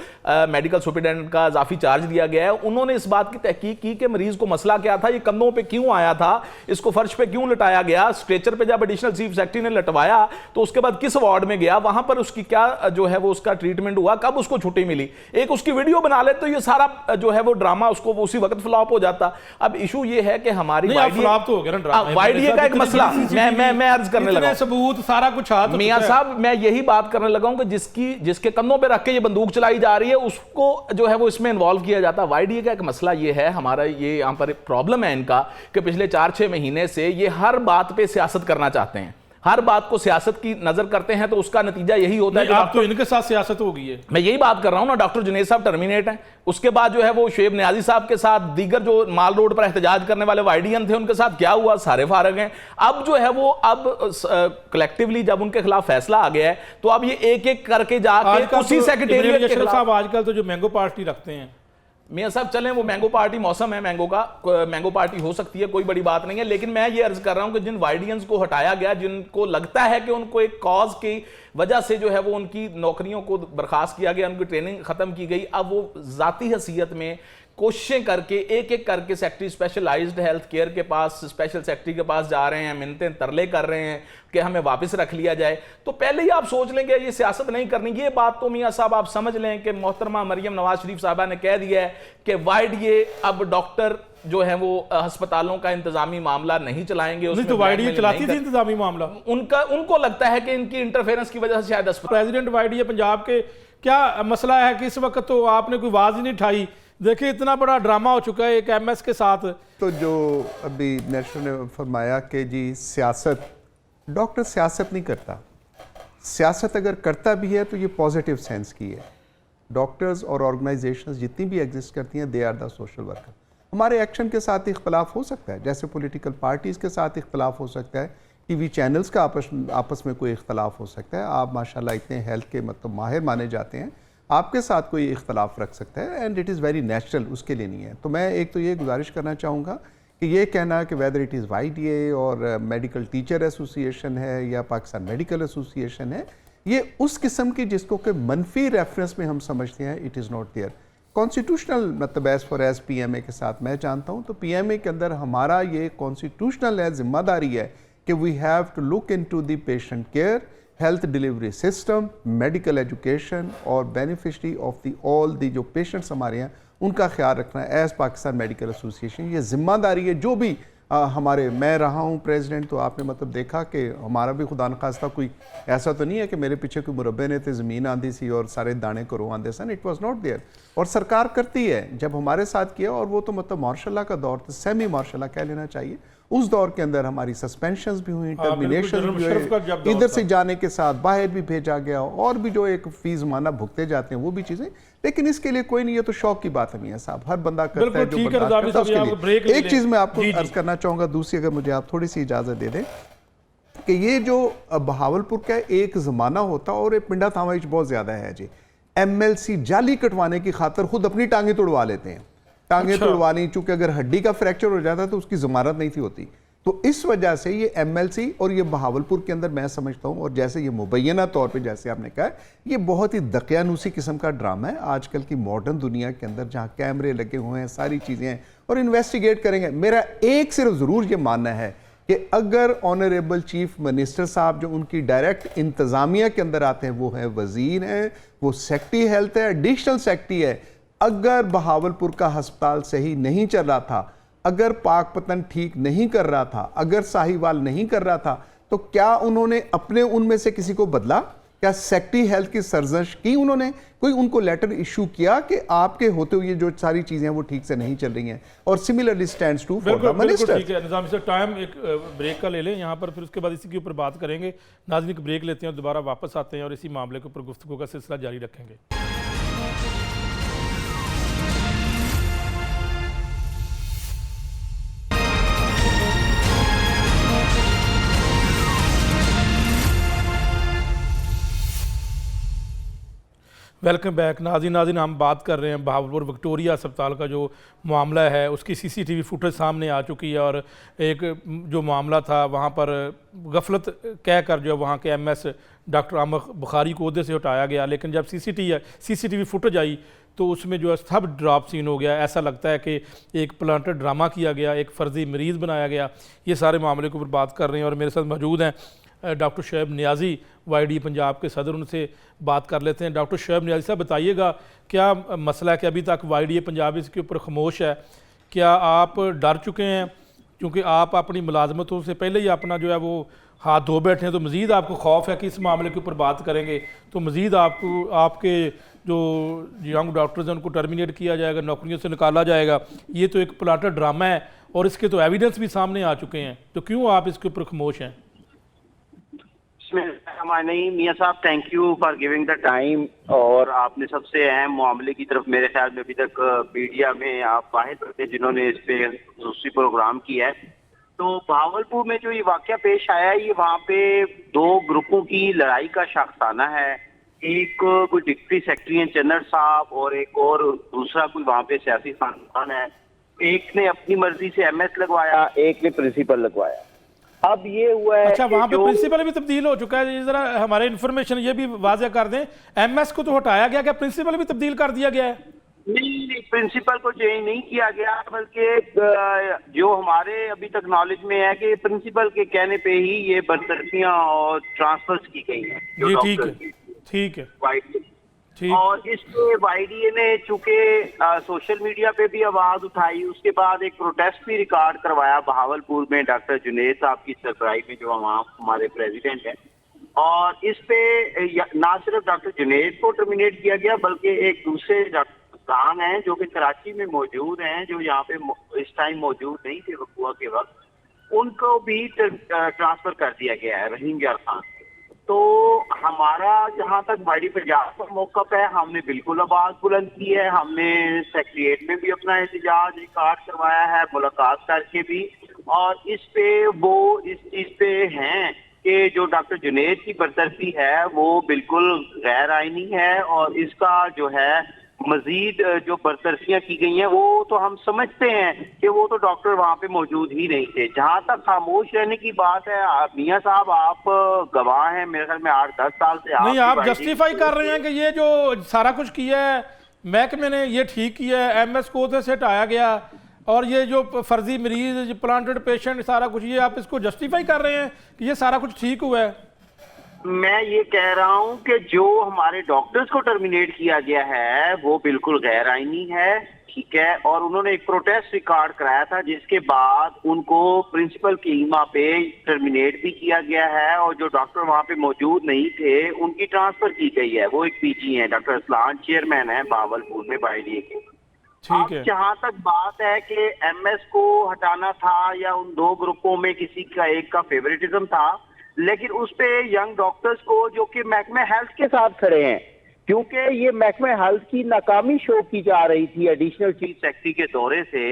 मेडिकल सुपरिटेंडेंट का इजाफी चार्ज दिया गया है, उन्होंने इस बात की तहकीक की कि मरीज को मसला क्या था, ये कंधों पे क्यों आया था, इसको फर्श पे क्यों लटाया गया, स्ट्रेचर पे जब एडिशनल चीफ सेक्रेटरी ने लटवाया तो उसके बाद किस वार्ड में गया, वहां पर उसकी क्या जो है वो उसका ट्रीटमेंट हुआ, कब उसको छुट्टी मिली, एक उसकी वीडियो बना ले तो ये सारा जो है वो ड्रामा उसको उसी वक्त फ्लॉप हो जाता। अब इशू ये है कि हमारी वाईडीए का एक मसला मैं अर्ज करने लगा,
सबूत सारा कुछ हाथ।
मियां साहब, मैं यही बात करने लगा हूं कि जिसके कंधों पे रख के ये बंदूक चलाई जा रही है उसको जो है वो इसमें इन्वॉल्व किया जाता है। वाईडीए का एक मसला ये है, हमारा ये यहां पर प्रॉब्लम है इनका कि पिछले 4-6 महीने से ये हर बात पे सियासत करना चाहते हैं, हर बात को सियासत की नजर करते हैं, तो उसका नतीजा यही होता है कि
आप तो इनके साथ सियासत हो गई है।
मैं यही बात कर रहा हूं ना, डॉक्टर जुनैद साहब टर्मिनेट हैं, उसके बाद जो है वो शुएब नियाजी साहब के साथ दीगर जो माल रोड पर एहतजाज करने वाले वाईडीएन थे उनके साथ क्या हुआ, सारे फारग हैं। अब जो है वो कलेक्टिवली जब उनके खिलाफ फैसला आ गया है तो अब ये एक एक करके जाके उसी सेक्रेटेरिएट के खिलाफ।
आजकल तो जो मैंगो पार्टी रखते हैं
मियां साहब, चलें वो मैंगो पार्टी, मौसम है मैंगो का, मैंगो पार्टी हो सकती है, कोई बड़ी बात नहीं है, लेकिन मैं ये अर्ज कर रहा हूं कि जिन वाईडियंस को हटाया गया, जिनको लगता है कि उनको एक कॉज की वजह से जो है वो उनकी नौकरियों को बर्खास्त किया गया, उनकी ट्रेनिंग खत्म की गई, अब वो जाती हैसियत में कोशिशें करके एक एक करके सेक्रेटरी स्पेशलाइज्ड हेल्थ केयर के पास, स्पेशल सेक्रेटरी के पास जा रहे हैं, मिन्नतें तरले कर रहे हैं कि हमें वापस रख लिया जाए। तो पहले ही आप सोच लेंगे ये सियासत नहीं करनी। ये बात तो मियां साहब आप समझ लें कि मोहतरमा मरियम नवाज शरीफ साहबा ने कह दिया है कि वाईडीए अब डॉक्टर जो है वो अस्पतालों का इंतजामी मामला नहीं चलाएंगे।
नहीं तो वाईडीए चलाती थी इंतजामी मामला,
उनको लगता है कि इनकी इंटरफेरेंस की वजह से शायद
प्रेसिडेंट वाईडीए पंजाब के क्या मसला है कि इस वक्त तो आपने कोई आवाज ही नहीं उठाई। देखिए इतना बड़ा ड्रामा हो चुका है एक एमएस के साथ।
तो जो अभी नेशनल ने फरमाया कि जी सियासत, डॉक्टर सियासत नहीं करता, सियासत अगर करता भी है तो ये पॉजिटिव सेंस की है। डॉक्टर्स और ऑर्गेनाइजेशंस जितनी भी एग्जिस्ट करती हैं, they are the social worker. हमारे एक्शन के साथ इख्तलाफ हो सकता है, जैसे पॉलिटिकल पार्टीज़ के साथ इख्तलाफ हो सकता है, टीवी चैनल्स का आपस में कोई इख्तलाफ हो सकता है। आप माशाल्लाह इतने हेल्थ के मतलब माहिर माने जाते हैं, आपके साथ कोई इख्तलाफ रख सकता है and it is very natural, उसके लिए नहीं है। तो मैं एक तो ये गुजारिश करना चाहूँगा कि ये कहना कि वेदर इट इज़ वाईडीए और मेडिकल टीचर एसोसिएशन है या पाकिस्तान मेडिकल एसोसिएशन है, ये उस किस्म की जिसको कि मनफी रेफरेंस में हम समझते हैं, it is not there. Constitutional मतलब एज़ फॉर एज़ पीएमए के साथ मैं जानता हूँ तो पीएमए के अंदर हमारा ये कॉन्स्टिट्यूशनल है, जिम्मेदारी है कि we have to look into the patient care, health delivery system, medical education और beneficiary of the all the जो पेशेंट्स हमारे हैं उनका ख्याल रखना है एज़ पाकिस्तान मेडिकल एसोसिएशन। ये जिम्मेदारी है जो भी हमारे, मैं रहा हूँ प्रेसिडेंट तो आपने मतलब देखा कि हमारा भी खुदा न खास्ता कोई ऐसा तो नहीं है कि मेरे पीछे कोई मुरब्बे ने तो ज़मीन आंदी सी और सारे दाने करो आंदे सन, इट वाज नॉट देयर। और सरकार करती है, जब हमारे साथ किया और वो तो मतलब मार्शल का दौर था, सेमी मार्शल कह लेना चाहिए, उस दौर के अंदर हमारी सस्पेंशंस भी हुई, टर्मिनेशन भी हुए, इधर से जाने के साथ बाहर भी भेजा गया और भी जो एक फीस माना भुगते जाते हैं वो भी चीज़ें, लेकिन इसके लिए कोई नहीं, है तो शौक की बात है मियां साहब, हर बंदा करता है जो बर्दाश्त करता है उसके लिए। एक चीज़ मैं आपको अर्ज करना चाहूँगा, दूसरी अगर मुझे आप थोड़ी सी इजाज़त दे दें कि ये जो बहावलपुर का एक ज़माना होता और एक पिंडा थामाइश बहुत ज़्यादा है जी, MLC जाली कटवाने की खातर खुद अपनी टांगें तोड़वा लेते हैं, टांगें तोड़वानी, चूंकि अगर हड्डी का फ्रैक्चर हो जाता तो उसकी जमानत नहीं थी होती, तो इस वजह से ये एमएलसी और ये बहावलपुर के अंदर मैं समझता हूँ, और जैसे ये मुबैना तौर पे जैसे आपने कहा, ये बहुत ही दकियानूसी किस्म का ड्रामा है आजकल की मॉडर्न दुनिया के अंदर, जहाँ कैमरे लगे हुए हैं, सारी चीज़ें हैं और इन्वेस्टिगेट करेंगे। मेरा एक सिर्फ ज़रूर ये मानना है कि अगर ऑनरेबल चीफ मिनिस्टर साहब जो उनकी डायरेक्ट इंतज़ामिया के अंदर आते हैं, वो है वज़ीर हैं, वो सेक्रेटरी हेल्थ है, एडिशनल सेक्रेटरी है, अगर बहावलपुर का हस्पताल सही नहीं चल रहा था, अगर पाकपतन ठीक नहीं कर रहा था, अगर साहिवाल नहीं कर रहा था, तो क्या उन्होंने अपने उनमें से किसी को बदला? क्या सेक्रेटरी हेल्थ की सरजश की उन्होंने? कोई उनको लेटर इशू किया कि आपके होते हुए जो सारी चीजें हैं वो ठीक से नहीं चल रही हैं? और similarly stands to for the minister.
ठीक है निजाम से टाइम एक ब्रेक का ले लें यहाँ पर, फिर उसके बाद इसी के ऊपर बात करेंगे। नाज़रीन एक ब्रेक लेते हैं और दोबारा वापस आते हैं और इसी मामले के ऊपर गुफ्तगू का सिलसिला जारी रखेंगे। Welcome back. नाज़रीन हम बात कर रहे हैं बहावलपुर विक्टोरिया अस्पताल का जो मामला है, उसकी सीसीटीवी फुटेज सामने आ चुकी है और एक जो मामला था वहाँ पर गफलत कहकर जो वहाँ के एमएस डॉक्टर आमिर बुखारी को ओहदे से हटाया गया, लेकिन जब सीसीटीवी फुटेज आई तो उसमें जो है सब ड्रॉप सीन हो गया। ऐसा लगता है कि एक प्लांटेड ड्रामा किया गया, एक फ़र्जी मरीज़ बनाया गया। ये सारे मामले के ऊपर बात कर रहे हैं और मेरे साथ मौजूद हैं डॉक्टर शुएब नियाज़ी, YDA पंजाब के सदर, उनसे बात कर लेते हैं। डॉक्टर शुएब नियाज़ी साहब बताइएगा, क्या मसला है कि अभी तक YDA पंजाब इसके ऊपर खामोश है? क्या आप डर चुके हैं क्योंकि आप अपनी मुलाजमतों से पहले ही अपना जो है वो हाथ धो बैठे हैं, तो मज़ीद आपको खौफ है कि इस मामले के ऊपर बात करेंगे तो मज़ीद आपको आपके जो यंग डॉक्टर्स हैं उनको टर्मिनेट किया जाएगा, नौकरियों से निकाला जाएगा? ये तो एक प्लांटेड ड्रामा है और इसके तो एविडेंस भी सामने आ चुके हैं, तो क्यों आप इसके ऊपर खामोश हैं?
नहीं मियाँ साहब, thank you for giving the time. और आपने सबसे अहम मामले की तरफ मेरे ख्याल में अभी तक मीडिया में आप वाहिद थे जिन्होंने इस पे दूसरी प्रोग्राम किया है। तो बहावलपुर में जो ये वाकया पेश आया है, ये वहाँ पे दो ग्रुपों की लड़ाई का शाखसाना है। एक कोई डिप्टी सेक्रेटरी जनरल साहब और एक और दूसरा कोई वहाँ पे सियासी खानदान है। एक ने अपनी मर्जी से MS लगवाया, एक ने प्रिंसिपल लगवाया। अब ये हुआ है,
अच्छा वहाँ पे प्रिंसिपल भी तब्दील हो चुका है। जरा हमारे इन्फॉर्मेशन ये भी वाज़ेह कर दें, MS को तो हटाया गया, क्या प्रिंसिपल भी तब्दील कर दिया गया है?
नहीं, प्रिंसिपल को चेंज नहीं किया गया, बल्कि जो हमारे अभी तक नॉलेज में है कि प्रिंसिपल के कहने पे ही ये बर्तरफियां और ट्रांसफर्स की गई हैं।
जी ठीक है, ठीक है,
ठीक। और इसके YDA ने चूंकि सोशल मीडिया पे भी आवाज उठाई, उसके बाद एक प्रोटेस्ट भी रिकॉर्ड करवाया बहावलपुर में डॉक्टर जुनैद साहब की सरबराही में, जो वहाँ हमारे प्रेसिडेंट हैं। और इस पे ना सिर्फ डॉक्टर जुनैद को टर्मिनेट किया गया, बल्कि एक दूसरे डॉक्टर हैं जो कि कराची में मौजूद हैं, जो यहाँ पे इस टाइम मौजूद नहीं थे वकूआ के वक्त, उनको भी ट्रांसफर कर दिया गया है, रहीम यार खान। तो हमारा जहाँ तक YDA पंजाब का मौक़िफ़ है, हमने बिल्कुल आवाज़ बुलंद की है। हमने सेक्रेटेरिएट में भी अपना एहतजाज रिकॉर्ड करवाया है, मुलाकात करके भी। और इस पे वो इस चीज़ पे हैं कि जो डॉक्टर जुनैद की बरतरफी है वो बिल्कुल गैर आइनी है, और इसका जो है मजीद जो बरतरफियां की गई हैं वो तो हम समझते हैं कि वो तो डॉक्टर वहाँ पे मौजूद ही नहीं थे। जहाँ तक खामोश रहने की बात है, मियाँ साहब आप गवाह हैं, मेरे ख्याल में 8-10 साल से
नहीं, आप जस्टिफाई कर रहे हैं कि ये जो सारा कुछ किया है महकमे ने, ये ठीक किया है, MS को से हटाया गया और ये जो फर्जी मरीज, प्लांटेड पेशेंट, सारा कुछ, ये आप इसको जस्टिफाई कर रहे हैं कि ये सारा कुछ ठीक हुआ है?
मैं ये कह रहा हूं कि जो हमारे डॉक्टर्स को टर्मिनेट किया गया है वो बिल्कुल गैर आइनी है, ठीक है। और उन्होंने एक प्रोटेस्ट रिकॉर्ड कराया था जिसके बाद उनको प्रिंसिपल की ईमा पे टर्मिनेट भी किया गया है, और जो डॉक्टर वहां पे मौजूद नहीं थे उनकी ट्रांसफर की गई है। वो एक PG है, डॉक्टर असलान, चेयरमैन है बहावलपुर में YDA के।
ठीक है।
जहाँ तक बात है कि MS को हटाना था या उन दो ग्रुपों में किसी का एक का फेवरेटिज्म था, लेकिन उस पे यंग डॉक्टर्स को जो कि महकमे हेल्थ के साथ खड़े हैं, क्योंकि ये महकमे हेल्थ की नाकामी शो की जा रही थी एडिशनल चीफ सेक्रेटरी के दौरे से,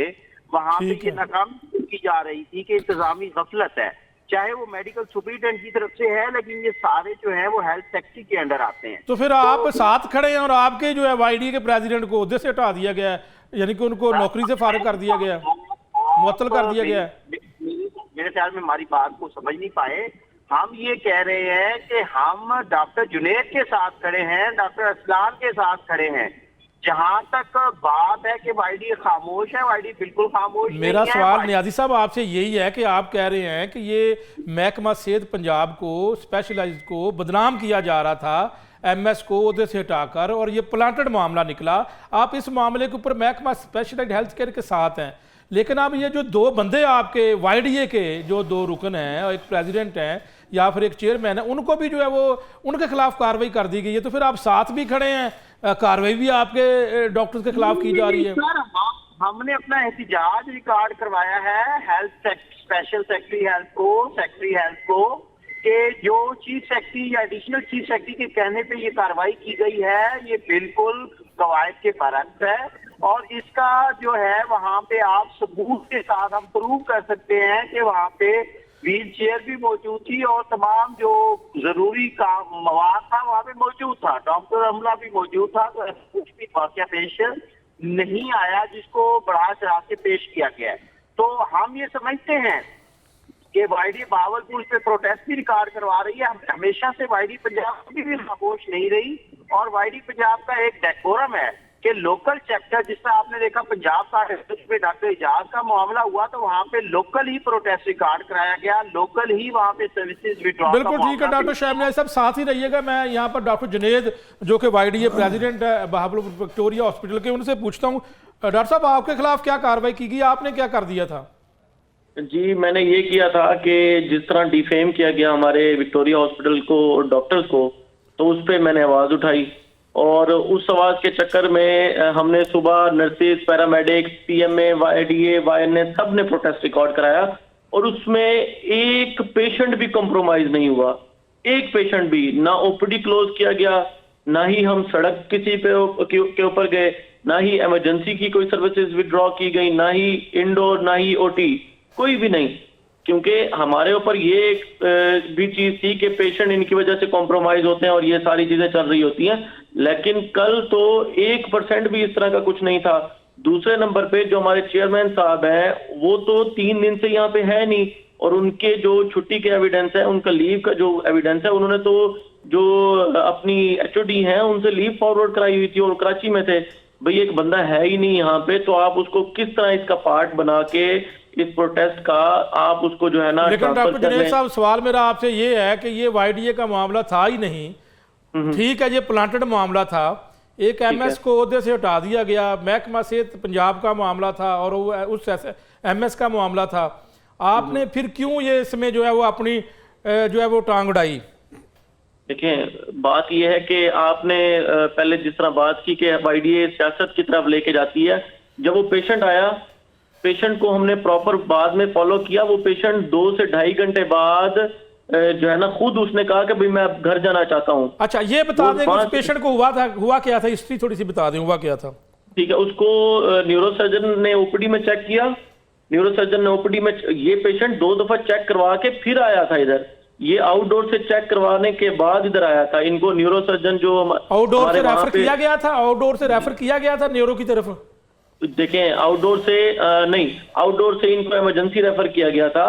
वहां पे ये नाकामी की जा रही थी कि इंतजामी गफलत है, चाहे वो मेडिकल सुपरिटेंडेंट की तरफ से है, लेकिन ये सारे जो है वो हेल्थ सेक्रेटरी के अंडर आते हैं।
तो फिर आप साथ खड़े हैं और आपके जो है YDA के प्रेसिडेंट को ओहदे से हटा दिया गया है, यानी कि उनको नौकरी से फारिग कर दिया गया, मुअत्तल कर दिया गया है।
मेरे ख्याल में हमारी बात को समझ नहीं पाए। हम ये कह रहे हैं कि हम डॉक्टर जुनैद के साथ खड़े हैं, डॉक्टर असलान के साथ खड़े हैं। जहां तक बात है कि वाईडी खामोश है, वाईडी बिल्कुल खामोश
मेरा
नहीं है।
सवाल नियाजी साहब आपसे यही है कि आप कह रहे हैं कि ये महकमा सेहत पंजाब को, स्पेशलाइज्ड को बदनाम किया जा रहा था, एमएस को उहदे से हटाकर, और ये प्लांटेड मामला निकला। आप इस मामले के ऊपर महकमा स्पेशलाइज्ड हेल्थ केयर के साथ हैं, लेकिन अब ये जो दो बंदे आपके वाईडीए के जो दो रुकन हैं, एक प्रेसिडेंट हैं या फिर एक चेयरमैन है, उनको भी जो है वो उनके खिलाफ कार्रवाई कर दी गई है, तो फिर आप साथ भी खड़े हैं, कार्रवाई भी आपके डॉक्टर्स के खिलाफ की जा रही है।
सर हमने अपना एहतिजाज रिकॉर्ड करवाया है हेल्थ स्पेशल सेक्रेटरी हेल्थ को कि जो चीफ सेक्रेटरी या एडिशनल चीफ सेक्रेटरी के कहने पे ये कार्रवाई की गई है, ये बिल्कुल कवायद के बरअक्स है, और इसका जो है वहां पे आप सबूत के साथ हम प्रूव कर सकते हैं कि वहां पे व्हील चेयर भी मौजूद थी और तमाम जो जरूरी काम मवाद था वहां पे मौजूद था, डॉक्टर अमला भी मौजूद था। तो कुछ भी वाकया पेश नहीं आया जिसको बढ़ा चढ़ा के पेश किया गया है। तो हम ये समझते हैं कि वाईडी बहावलपुर पे प्रोटेस्ट भी रिकॉर्ड करवा रही है। हमेशा से वाईडी पंजाब भी खामोश नहीं रही, और वाईडी पंजाब का एक डेकोरम है कि लोकल चैप्टर, जिस तरह आपने देखा पंजाब का पे डॉक्टर एजाज का मामला हुआ तो वहां पे लोकल ही प्रोटेस्ट रिकॉर्ड कराया गया, लोकल ही वहां पे सर्विसेज विड्रॉ।
बिल्कुल ठीक है डॉक्टर शहनाज साहब, साथ ही रहिएगा। मैं यहाँ पर डॉक्टर जुनैद जो कि वाईडीए प्रेसिडेंट है बहावलपुर विक्टोरिया हॉस्पिटल के, उनसे पूछता हूँ, डॉक्टर साहब आपके खिलाफ क्या कार्रवाई की गई, आपने क्या कर दिया था?
जी मैंने ये किया था कि जिस तरह डिफेम किया गया हमारे विक्टोरिया हॉस्पिटल को और डॉक्टर्स को, तो उस पर मैंने आवाज उठाई, और उस आवाज के चक्कर में हमने सुबह नर्सेज, पैरामेडिक्स, पीएमए, वाईडीए, वाईएनएस सब ने प्रोटेस्ट रिकॉर्ड कराया, और उसमें एक पेशेंट भी कॉम्प्रोमाइज नहीं हुआ, एक पेशेंट भी। ना ओपीडी क्लोज किया गया, ना ही हम सड़क किसी के ऊपर गए, ना ही इमरजेंसी की कोई सर्विसेज विड्रॉ की गई, ना ही इंडोर, ना ही ओटी, कोई भी नहीं। क्योंकि हमारे ऊपर ये भी चीज थी कि पेशेंट इनकी वजह से कॉम्प्रोमाइज होते हैं और ये सारी चीजें चल रही होती हैं, लेकिन कल तो 1% भी इस तरह का कुछ नहीं था। दूसरे नंबर पे जो हमारे चेयरमैन साहब हैं वो तो 3 दिन से यहाँ पे है नहीं, और उनके जो छुट्टी के एविडेंस है, उनका लीव का जो एविडेंस है, उन्होंने तो जो अपनी एचओडी हैं उनसे लीव फॉरवर्ड कराई हुई थी और कराची में थे। भाई एक बंदा है ही नहीं यहाँ पे, तो आप उसको किस तरह इसका पार्ट बना के इस प्रोटेस्ट का आप उसको जो है ना।
लेकिन डॉक्टर जुनैद साहब सवाल मेरा आपसे ये है कि ये वाईडीए का मामला था ही नहीं, ठीक है, ये प्लांटेड मामला था, एक एमएस को ओहदे से हटा दिया गया, महकमा सेहत पंजाब का मामला था और उस एमएस का मामला था, आपने फिर क्यों ये इसमें जो है वो अपनी जो है वो टांग उड़ाई?
देखिए बात यह है कि आपने पहले जिस तरह बात की कि वाईडीए सियासत की तरफ लेके जाती है, जब वो पेशेंट आया, पेशेंट को हमने प्रॉपर बाद में फॉलो किया, वो पेशेंट 2 से ढाई घंटे बाद जो है ना खुद उसने कहा कि भाई मैं अब घर जाना चाहता हूँ।
अच्छा ये बता दें उस पेशेंट को हुआ क्या था, हिस्ट्री थोड़ी सी बता दें, हुआ क्या था?
ठीक है, उसको न्यूरोसर्जन ने ओपीडी में चेक किया, न्यूरोसर्जन ने ओपीडी में ये पेशेंट 2 दफा चेक करवा के फिर आया था इधर, ये आउटडोर से चेक करवाने के बाद इधर आया था। इनको न्यूरोसर्जन जो
आउटडोर से रेफर किया गया था, आउटडोर से रेफर किया गया था न्यूरो की तरफ?
देखें आउटडोर से नहीं, आउटडोर से इनको इमरजेंसी रेफर किया गया था,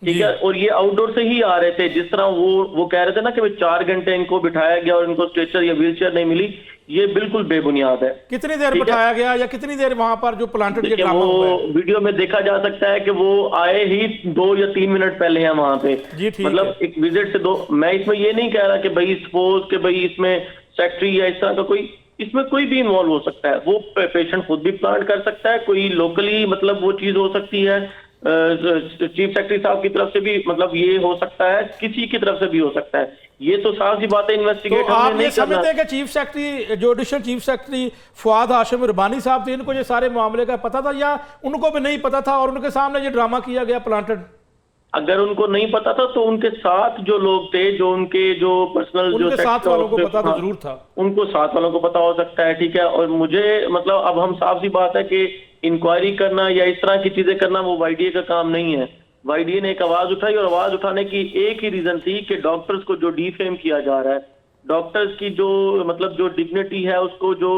ठीक है, और ये आउटडोर से ही आ रहे थे। जिस तरह वो कह रहे थे ना कि 4 घंटे इनको बिठाया गया और इनको स्ट्रेचर या व्हीलचेयर नहीं मिली, ये बिल्कुल बेबुनियाद है।
कितनी देर बिठाया गया या कितनी देर वहां पर जो प्लांटेड ये ड्रामा हुआ है?
वीडियो में देखा जा सकता है कि वो आए ही 2 या 3 मिनट पहले हैं वहां पे, मतलब एक विजिट से 2। मैं इसमें ये नहीं कह रहा कि भाई सपोज कि भाई इसमें सेक्रेटरी या इस तरह का कोई, इसमें कोई भी इन्वॉल्व हो सकता है, वो पेशेंट खुद भी प्लांट कर सकता है, कोई लोकली मतलब वो चीज हो सकती है, चीफ सेक्रेटरी साहब की तरफ से भी मतलब ये हो सकता है, किसी की तरफ से भी हो सकता है। ये तो साफ सी बात है, इन्वेस्टिगेट
तो आप ये समझते हैं कि चीफ सेक्रेटरी जो additional chief secretary Fuad Hashim Rabbani साहब थे, इनको ये सारे मामले का पता था या उनको भी नहीं पता था और उनके सामने ये ड्रामा किया गया प्लांटेड?
अगर उनको नहीं पता था तो उनके साथ जो लोग थे, जो उनके जो पर्सनल जो
साथ वालों को पता तो जरूर था, उनको
साथ वालों को पता हो सकता है, ठीक है। और मुझे मतलब अब हम साफ सी बात है कि इंक्वायरी करना या इस तरह की चीजें करना वो वाईडीए का काम नहीं है। वाईडीए ने एक आवाज उठाई और आवाज उठाने की एक ही रीजन थी कि डॉक्टर्स को जो डिफेम किया जा रहा है, डॉक्टर्स की जो मतलब जो डिग्निटी है उसको जो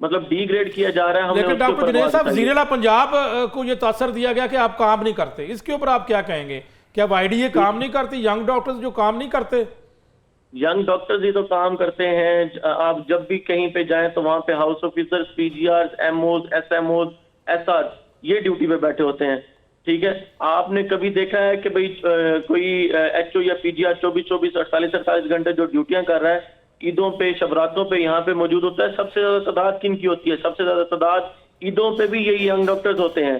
मतलब डिग्रेड किया जा रहा है।
लेकिन डॉक्टर जुनैद साहब, ज़ीरेला पंजाब को ये तासर दिया गया कि आप काम नहीं करते, इसके ऊपर आप क्या कहेंगे क्या वाईडीए काम नहीं करती? यंग डॉक्टर्स जो काम नहीं करते?
यंग डॉक्टर्स ही तो काम करते हैं। आप जब भी कहीं पे जाएं तो वहां पे house officers, PGR, MOs, SMOs, SR ये ड्यूटी पे बैठे होते हैं। ठीक है, आपने कभी देखा है कि भाई कोई एचओ या पीजीआर 24-24, 48-48 घंटे जो ड्यूटियां कर रहा है, ईदों पे, शबरातों पे यहाँ पे मौजूद होता है? सबसे ज्यादा तादाद किन की होती है? सबसे ज्यादा तादाद ईदों पे भी यही यंग डॉक्टर्स होते हैं।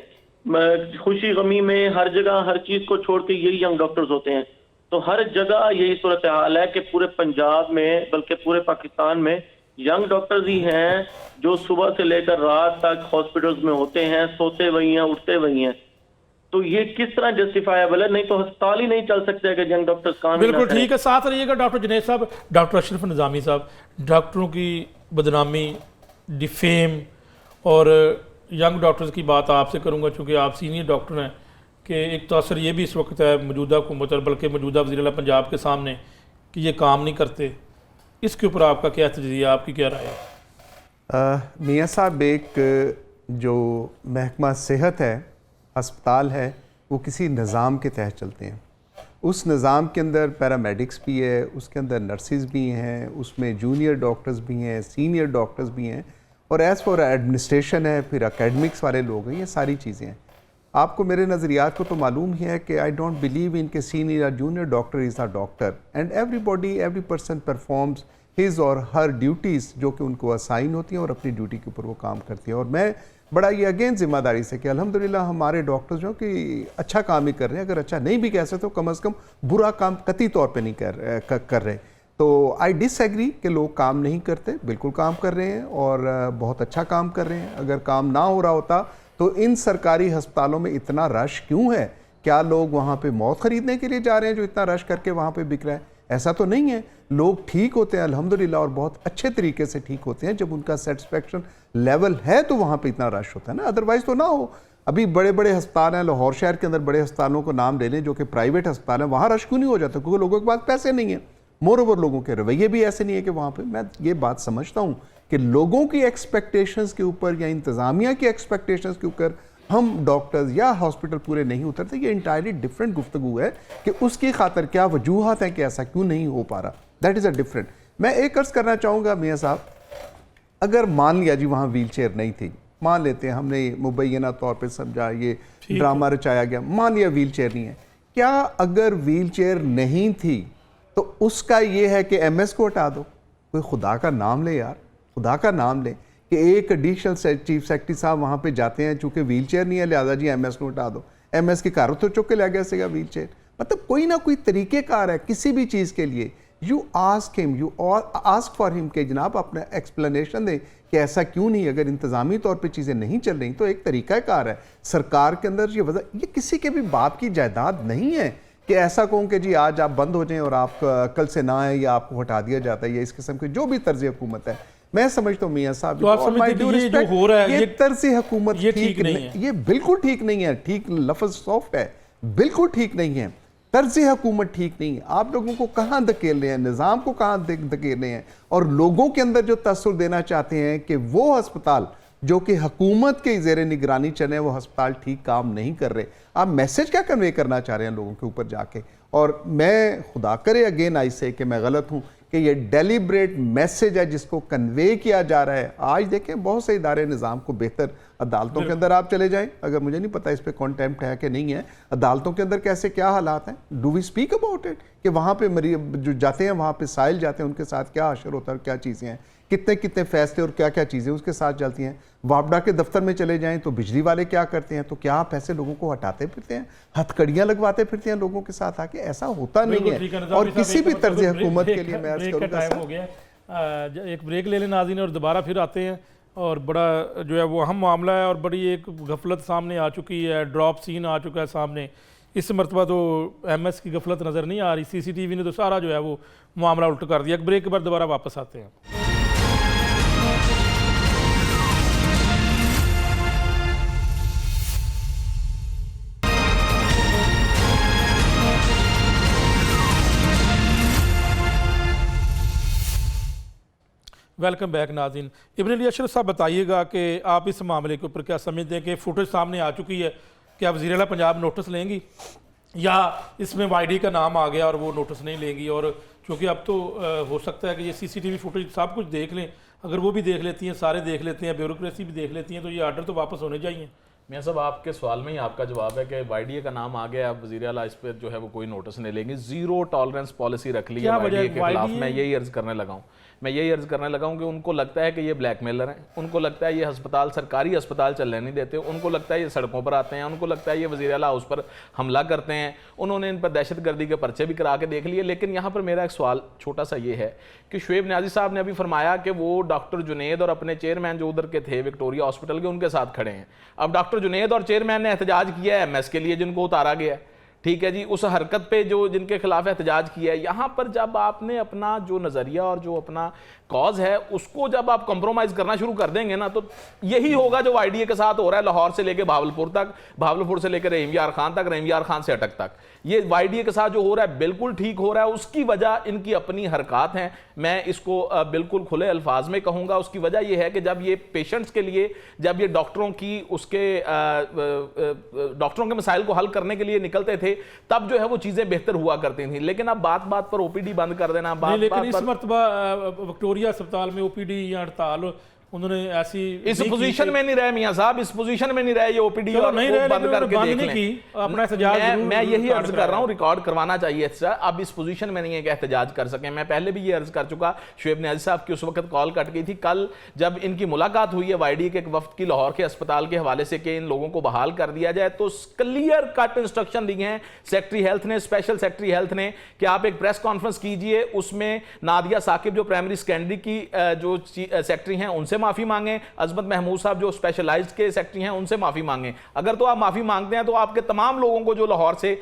खुशी गमी में हर जगह हर चीज को छोड़ के यही यंग डॉक्टर्स होते हैं। तो हर जगह यही सूरत हाल है कि पूरे पंजाब में, बल्कि पूरे पाकिस्तान में यंग डॉक्टर्स ही हैं जो सुबह से लेकर रात तक हॉस्पिटल्स में होते हैं, सोते वही हैं, उठते वही हैं। तो ये किस तरह जस्टिफाएबल है? नहीं तो अस्पताल ही नहीं चल सकते अगर यंग डॉक्टर्स काम ही ना
बिल्कुल
करें।
ठीक है, साथ रहिएगा डॉक्टर जुनैद साहब। डॉक्टर अशरफ निज़ामी साहब, डॉक्टरों की बदनामी, डिफेम और यंग डॉक्टर्स की बात आपसे करूंगा चूँकि आप सीनियर डॉक्टर हैं, कि एक तो असर ये भी इस वक्त है मौजूदा हुकूमत और बल्कि मौजूदा वज़ीर-ए-आला पंजाब के सामने कि ये काम नहीं करते। इसके ऊपर आपका क्या तजज़िया, आपकी क्या राय है?
मियाँ साहब, एक जो महकमा सेहत है, अस्पताल है, वो किसी निज़ाम के तहत चलते हैं। उस निज़ाम के अंदर पैरामेडिक्स भी है, उसके अंदर नर्सिस भी हैं, उसमें जूनियर डॉक्टर्स भी हैं, सीनियर डॉक्टर्स भी हैं, और एज़ फॉर एडमिनिस्ट्रेशन है, फिर एकेडमिक्स वाले लोग हैं, ये सारी चीज़ें हैं। आपको मेरे नज़रियात को तो मालूम ही है कि आई डोंट बिलीव इन के सीनियर या junior doctor is a doctor, and every person performs his और हर ड्यूटीज़ जो कि उनको असाइन होती हैं और अपनी ड्यूटी के ऊपर वो काम करती हैं। और मैं बड़ा ये अगेन ज़िम्मेदारी से कि अल्हम्दुलिल्लाह हमारे डॉक्टर्स जो कि अच्छा काम ही कर रहे हैं, अगर अच्छा नहीं भी कह सकते तो कम अज़ कम बुरा काम कतई तौर पे नहीं कर रहे। तो आई डिसएग्री कि लोग काम नहीं करते, बिल्कुल काम कर रहे हैं और बहुत अच्छा काम कर रहे हैं। अगर काम ना हो रहा होता तो इन सरकारी अस्पतालों में इतना रश क्यों है? क्या लोग वहाँ पे मौत ख़रीदने के लिए जा रहे हैं जो इतना रश करके वहाँ पे बिक रहा है? ऐसा तो नहीं है। लोग ठीक होते हैं अल्हम्दुलिल्लाह, और बहुत अच्छे तरीके से ठीक होते हैं। जब उनका सेटिस्फेक्शन लेवल है तो वहाँ पे इतना रश होता है ना, अदरवाइज़ तो ना हो। अभी बड़े बड़े अस्पताल हैं, लाहौर शहर के अंदर बड़े अस्पतालों को नाम ले लें जो कि प्राइवेट अस्पताल हैं, वहाँ रश क्यों नहीं हो जाता? क्योंकि लोगों के पास पैसे नहीं है। मोर ओवर लोगों के रवैये भी ऐसे नहीं है कि वहाँ पे, मैं ये बात समझता हूँ कि लोगों की एक्सपेक्टेशंस के ऊपर या इंतज़ामिया की एक्सपेक्टेशंस के ऊपर हम डॉक्टर्स या हॉस्पिटल पूरे नहीं उतरते। ये इंटायरली डिफरेंट गुफ्तगू है कि उसकी खातर क्या वजूहात हैं कि ऐसा क्यों नहीं हो पा रहा। That is a different. मैं एक अर्ज़ करना चाहूँगा मियाँ साहब, अगर मान लिया जी वहाँ व्हील चेयर नहीं थी, मान लेते हैं हमने मुबैना तौर पे समझा, ये ड्रामा रचाया गया, मान लिया व्हील चेयर नहीं है, क्या अगर व्हील चेयर नहीं थी तो उसका ये है कि एमएस को हटा दो? कोई खुदा का नाम ले यार, खुदा का नाम ले कि एक एडिशनल चीफ सेक्रेटरी साहब वहाँ पे जाते हैं, चूँकि व्हील चेयर नहीं है लिहाजा जी एमएस को हटा दो। एमएस की कार तो चुक के ले गया सीगा व्हील चेयर। मतलब कोई ना कोई तरीक़ेकार है किसी भी चीज़ के लिए। You ask him, you ask for him कि जनाब अपना एक्सप्लेनेशन दें कि ऐसा क्यों नहीं। अगर इंतज़ामी तौर पे चीज़ें नहीं चल रही तो एक तरीक़ाकार है सरकार के अंदर। ये वजह, ये किसी के भी बाप की जायदाद नहीं है कि ऐसा कहूँ कि जी आज आप बंद हो जाएं और आप कल से ना आए या आपको हटा दिया जाता है, या इस किस्म की जो भी तर्ज हुकूमत है। मैं समझता हूँ मियाँ साहब,
तो आप समझते हैं ये जो हो रहा है,
ये तर्ज हुकूमत
ये ठीक नहीं है,
ये बिल्कुल ठीक नहीं है। ठीक लफ्ज़ सॉफ्ट है, बिल्कुल ठीक नहीं है। तर्ज हुकूमत ठीक नहीं है। आप लोगों को कहाँ धकेल रहे हैं, निज़ाम को कहाँ धकेल रहे हैं, और लोगों के अंदर जो तसव्वुर देना चाहते हैं कि वो अस्पताल जो कि हुकूमत के ज़ेर निगरानी चले, वो अस्पताल ठीक काम नहीं कर रहे। आप मैसेज क्या कन्वे करना चाह रहे हैं लोगों के ऊपर जाके? और मैं खुदा करे अगेन आई से कि मैं गलत हूँ कि ये डेलिब्रेट मैसेज है जिसको कन्वे किया जा रहा है। आज देखें बहुत से इदारे निज़ाम को बेहतर, अदालतों के अंदर आप चले जाएं, अगर मुझे नहीं पता इस पर कॉन्टेम्प्ट है कि नहीं है, अदालतों के अंदर कैसे क्या हालात हैं, do we speak about it कि वहाँ पे मरीज जो जाते हैं, वहाँ पे साइल जाते हैं, उनके साथ क्या अशर होता है, क्या चीज़ें हैं, कितने कितने फैसले और क्या क्या चीज़ें उसके साथ चलती हैं। वापडा के दफ्तर में चले जाएं तो बिजली वाले क्या करते हैं, तो क्या आप ऐसे लोगों को हटाते फिरते हैं, हथकड़ियाँ लगवाते फिरते हैं लोगों के साथ आके? ऐसा होता नहीं है। और किसी भी तर्ज हुकूमत के लिए मैं अर्ज़ करूँगा,
टाइम हो गया, एक ब्रेक ले लें नाज़रीन और दोबारा फिर आते हैं। और बड़ा जो है वो अहम मामला है और बड़ी एक गफलत सामने आ चुकी है, ड्रॉप सीन आ चुका है सामने। इस मरतबा तो एमएस की गफलत नज़र नहीं आ रही, सीसीटीवी ने तो सारा जो है वो मामला उल्ट कर दिया। ब्रेक के बाद दोबारा वापस आते हैं। वेलकम बैक नाज़रीन। इब्न अली अशरफ साहब बताइएगा कि आप इस मामले के ऊपर क्या समझते हैं कि फुटेज सामने आ चुकी है, क्या वज़ीर-ए-आला पंजाब नोटिस लेंगी या इसमें वाईडी का नाम आ गया और वो नोटिस नहीं लेंगी। और क्योंकि अब तो हो सकता है कि ये सीसीटीवी फुटेज सब कुछ देख लें, अगर वो भी देख लेती हैं, सारे देख लेते हैं, ब्यूरोक्रेसी भी देख लेती हैं, तो ये आर्डर तो वापस होने चाहिए।
मियां साहब, आपके सवाल में ही आपका जवाब है कि वाईडीए का नाम आ गया, अब वज़ीर आला इस पर जो है वो कोई नोटिस नहीं लेंगे, जीरो टॉलरेंस पॉलिसी रख ली है वाईडीए के खिलाफ। मैं यही अर्ज करने लगा हूं कि उनको लगता है कि ये ब्लैकमेलर हैं, उनको लगता है ये अस्पताल, सरकारी अस्पताल चलने नहीं देते, उनको लगता है ये सड़कों पर आते हैं, उनको लगता है ये वज़ीर आला हाउस पर हमला करते हैं। उन्होंने इन पर दहशतगर्दी के पर्चे भी करा के देख लिए। लेकिन यहाँ पर मेरा एक सवाल छोटा सा ये है कि शुएब नियाज़ी साहब ने अभी फरमाया कि वो डॉक्टर जुनेद और अपने चेयरमैन जो उधर के थे विक्टोरिया हॉस्पिटल के, उनके साथ खड़े हैं। अब डॉक्टर जुनेद और चेयरमैन ने एहतजाज किया है एमएस के लिए, जिनको उतारा गया है, ठीक है जी, उस हरकत पे जो जिनके खिलाफ एहतजाज किया है। यहाँ पर जब आपने अपना जो नज़रिया और जो अपना कॉज है उसको जब आप कंप्रोमाइज करना शुरू कर देंगे ना, तो यही होगा जो वाईडीए के साथ हो रहा है, लाहौर से लेकर भावलपुर तक, भावलपुर से लेकर रहीम यार खान तक, रहीम यार खान से अटक तक। ये वाईडीए के साथ जो हो रहा है बिल्कुल ठीक हो रहा है। उसकी वजह इनकी अपनी हरकत हैं, मैं इसको बिल्कुल खुले अल्फाज में कहूँगा। उसकी वजह यह है कि जब ये पेशेंट्स के लिए, जब ये डॉक्टरों की उसके डॉक्टरों के मसाइल को हल करने के लिए निकलते थे, तब जो है वो चीज़ें बेहतर हुआ करती थी। लेकिन अब बात बात पर ओपीडी बंद कर देना,
लेकिन इस मरतबा विक्टोरिया अस्पताल में ओपीडी या हड़ताल उन्होंने ऐसी
इस पोजीशन में नहीं रहे मियां साहब, इस पोजीशन में नहीं रहे ये ओपीडी और
नहीं रहे,
बंद करके देख लें।
की अपना एहतजाज
मैं यही अर्ज कर रहा हूं, रिकॉर्ड करवाना चाहिए सर। अब इस पोजीशन में नहीं है कि एहतजाज कर सकें। मैं पहले भी ये अर्ज कर चुका, शुएब नियाज़ी साहब की उस वक्त कॉल कट गई थी। कल जब इनकी मुलाकात हुई है वाईडी के एक वफ्द की लाहौर के अस्पताल के हवाले से कि इन लोगों को बहाल कर दिया जाए, तो क्लियर कट इंस्ट्रक्शन दिए हैं सेक्रेटरी हेल्थ ने, स्पेशल सेक्रेटरी हेल्थ ने, कि आप एक प्रेस कॉन्फ्रेंस कीजिए, उसमें नादिया साकिब जो प्राइमरी सेकेंडरी की जो सेक्रेटरी हैं उनसे माफी मांगे, अजमत महमूद साहब जो स्पेशलाइज्ड के सेक्रेटरी हैं उनसे माफी मांगे। अगर तो आप माफी मांगते हैं तो आपके तमाम लोगों को जो लाहौर से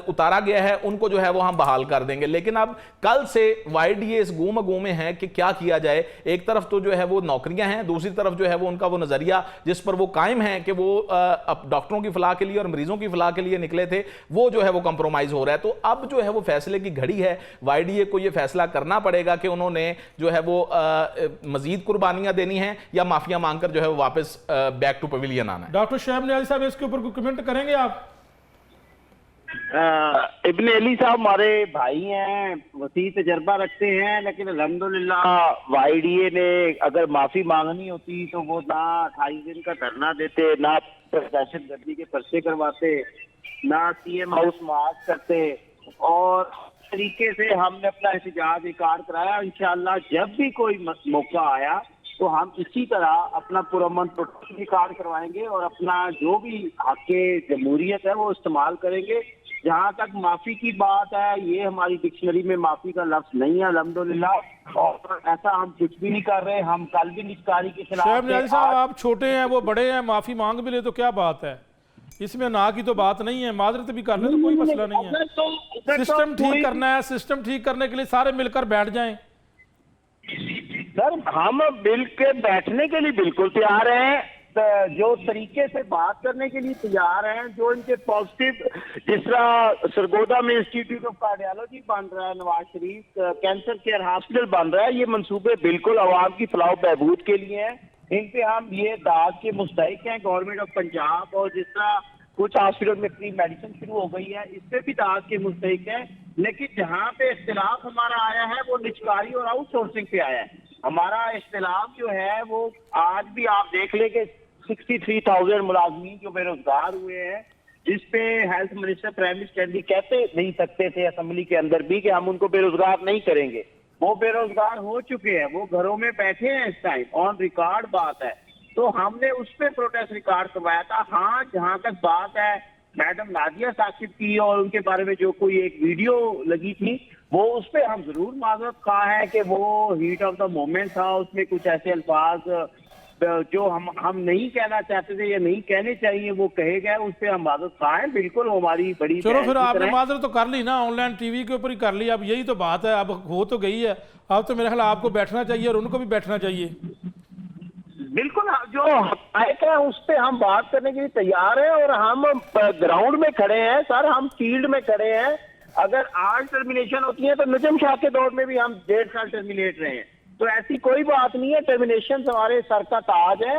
उतारा गया है उनको जो है वो हम बहाल कर देंगे। लेकिन अब कल से वाईडीए इस गूम गूम में है कि क्या किया जाए। एक तरफ तो जो है वो नौकरियां हैं, दूसरी तरफ जो है वो उनका वो नजरिया जिस पर वो कायम है कि वो डॉक्टरों की फलाह के लिए और मरीजों की फलाह के लिए निकले थे, वो जो है वो कंप्रोमाइज हो रहा है। तो अब जो है वो फैसले की घड़ी है, वाईडीए को ये फैसला करना पड़ेगा कि उन्होंने जो है वो मजीद कुर्बानियां देनी है या माफिया मांगकर जो है वो वापस बैक टू पवेलियन आना है।
डॉक्टर शुएब नियाज़ी साहब इसके ऊपर कोई कमेंट करेंगे आप?
इब्न अली साहब हमारे भाई हैं, वसी तजर्बा रखते हैं, लेकिन अल्हम्दुलिल्लाह वाईडीए ने अगर माफी मांगनी होती तो वो ना 28 दिन का धरना देते, ना दहशतगर्दी के पर्चे करवाते, ना सीएम हाउस मार्च करते, और तरीके से हमने अपना एहतजाज रिकॉर्ड कराया। इंशाअल्लाह जब भी कोई मौका आया तो हम इसी तरह अपना पुरअमन प्रोटेस्ट रिकॉर्ड करवाएंगे और अपना जो भी हक जमहूरियत है वो इस्तेमाल करेंगे। जहाँ तक माफी की बात है, ये हमारी डिक्शनरी में माफी का लफ्ज नहीं है अल्हम्दुलिल्लाह, और ऐसा हम कुछ भी नहीं कर रहे। हम कल भी निजकारी के खिलाफ।
शुएब नियाज़ी साहब, आप छोटे हैं वो बड़े हैं, माफी मांग भी ले तो क्या बात है, इसमें ना की तो बात नहीं है, माजरत भी कर ले तो कोई मसला नहीं है। सिस्टम ठीक करना है, सिस्टम ठीक करने के लिए सारे मिलकर बैठ जाएं।
सर हम बिल के बैठने के लिए बिल्कुल तैयार हैं, जो तरीके से बात करने के लिए तैयार हैं, जो इनके पॉजिटिव, जिस तरह सरगोदा में इंस्टीट्यूट ऑफ कार्डियोलॉजी बन रहा है, Nawaz Sharif cancer care hospital बन रहा है, ये मंसूबे बिल्कुल आवाम की फलाह बहबूद के लिए हैं। इन पे हम ये दाद के मुस्तहिक हैं गवर्नमेंट ऑफ पंजाब, और जिस तरह कुछ हॉस्पिटल में फ्री मेडिसिन शुरू हो गई है, इससे भी दाद के मुस्तहिक हैं। लेकिन जहाँ पे इख्तिलाफ हमारा आया है वो निजकारी और आउटसोर्सिंग पे आया है। हमारा इख्तिलाफ जो है वो आज भी आप देख लें कि 63,000 मुलाजमीन जो बेरोजगार हुए हैं, जिस पे हेल्थ मिनिस्टर प्राइमरी सेकेंडरी कहते नहीं सकते थे असेंबली के अंदर भी कि हम उनको बेरोजगार नहीं करेंगे, वो बेरोजगार हो चुके हैं, वो घरों में बैठे हैं इस टाइम, ऑन रिकॉर्ड बात है। तो हमने उस पर प्रोटेस्ट रिकॉर्ड करवाया था। हाँ, जहाँ तक बात है मैडम नादिया साकिब की और उनके बारे में जो कोई एक वीडियो लगी थी, वो उस पर हम जरूर माजरत कहा है कि वो हीट ऑफ द मोमेंट था, उसमें कुछ ऐसे अल्फाज जो हम नहीं कहना चाहते थे या नहीं कहने चाहिए वो कहे गए, उस पर हम माजरत कहा है। बिल्कुल हमारी बड़ी,
चलो फिर आपने माजरत तो कर ली ना, ऑनलाइन टीवी के ऊपर ही कर ली। अब यही तो बात है, अब हो तो गई है, अब तो मेरे ख्याल आपको बैठना चाहिए और उनको भी बैठना चाहिए।
बिल्कुल, जो हक़ाइक़ है उस पर हम बात करने के लिए तैयार हैं, और हम ग्राउंड में खड़े हैं सर, हम फील्ड में खड़े हैं। अगर आज टर्मिनेशन होती है तो नजम शाह के दौर में भी हम 1.5 साल टर्मिनेट रहे हैं, तो ऐसी कोई बात नहीं है। टर्मिनेशन हमारे सर का ताज है।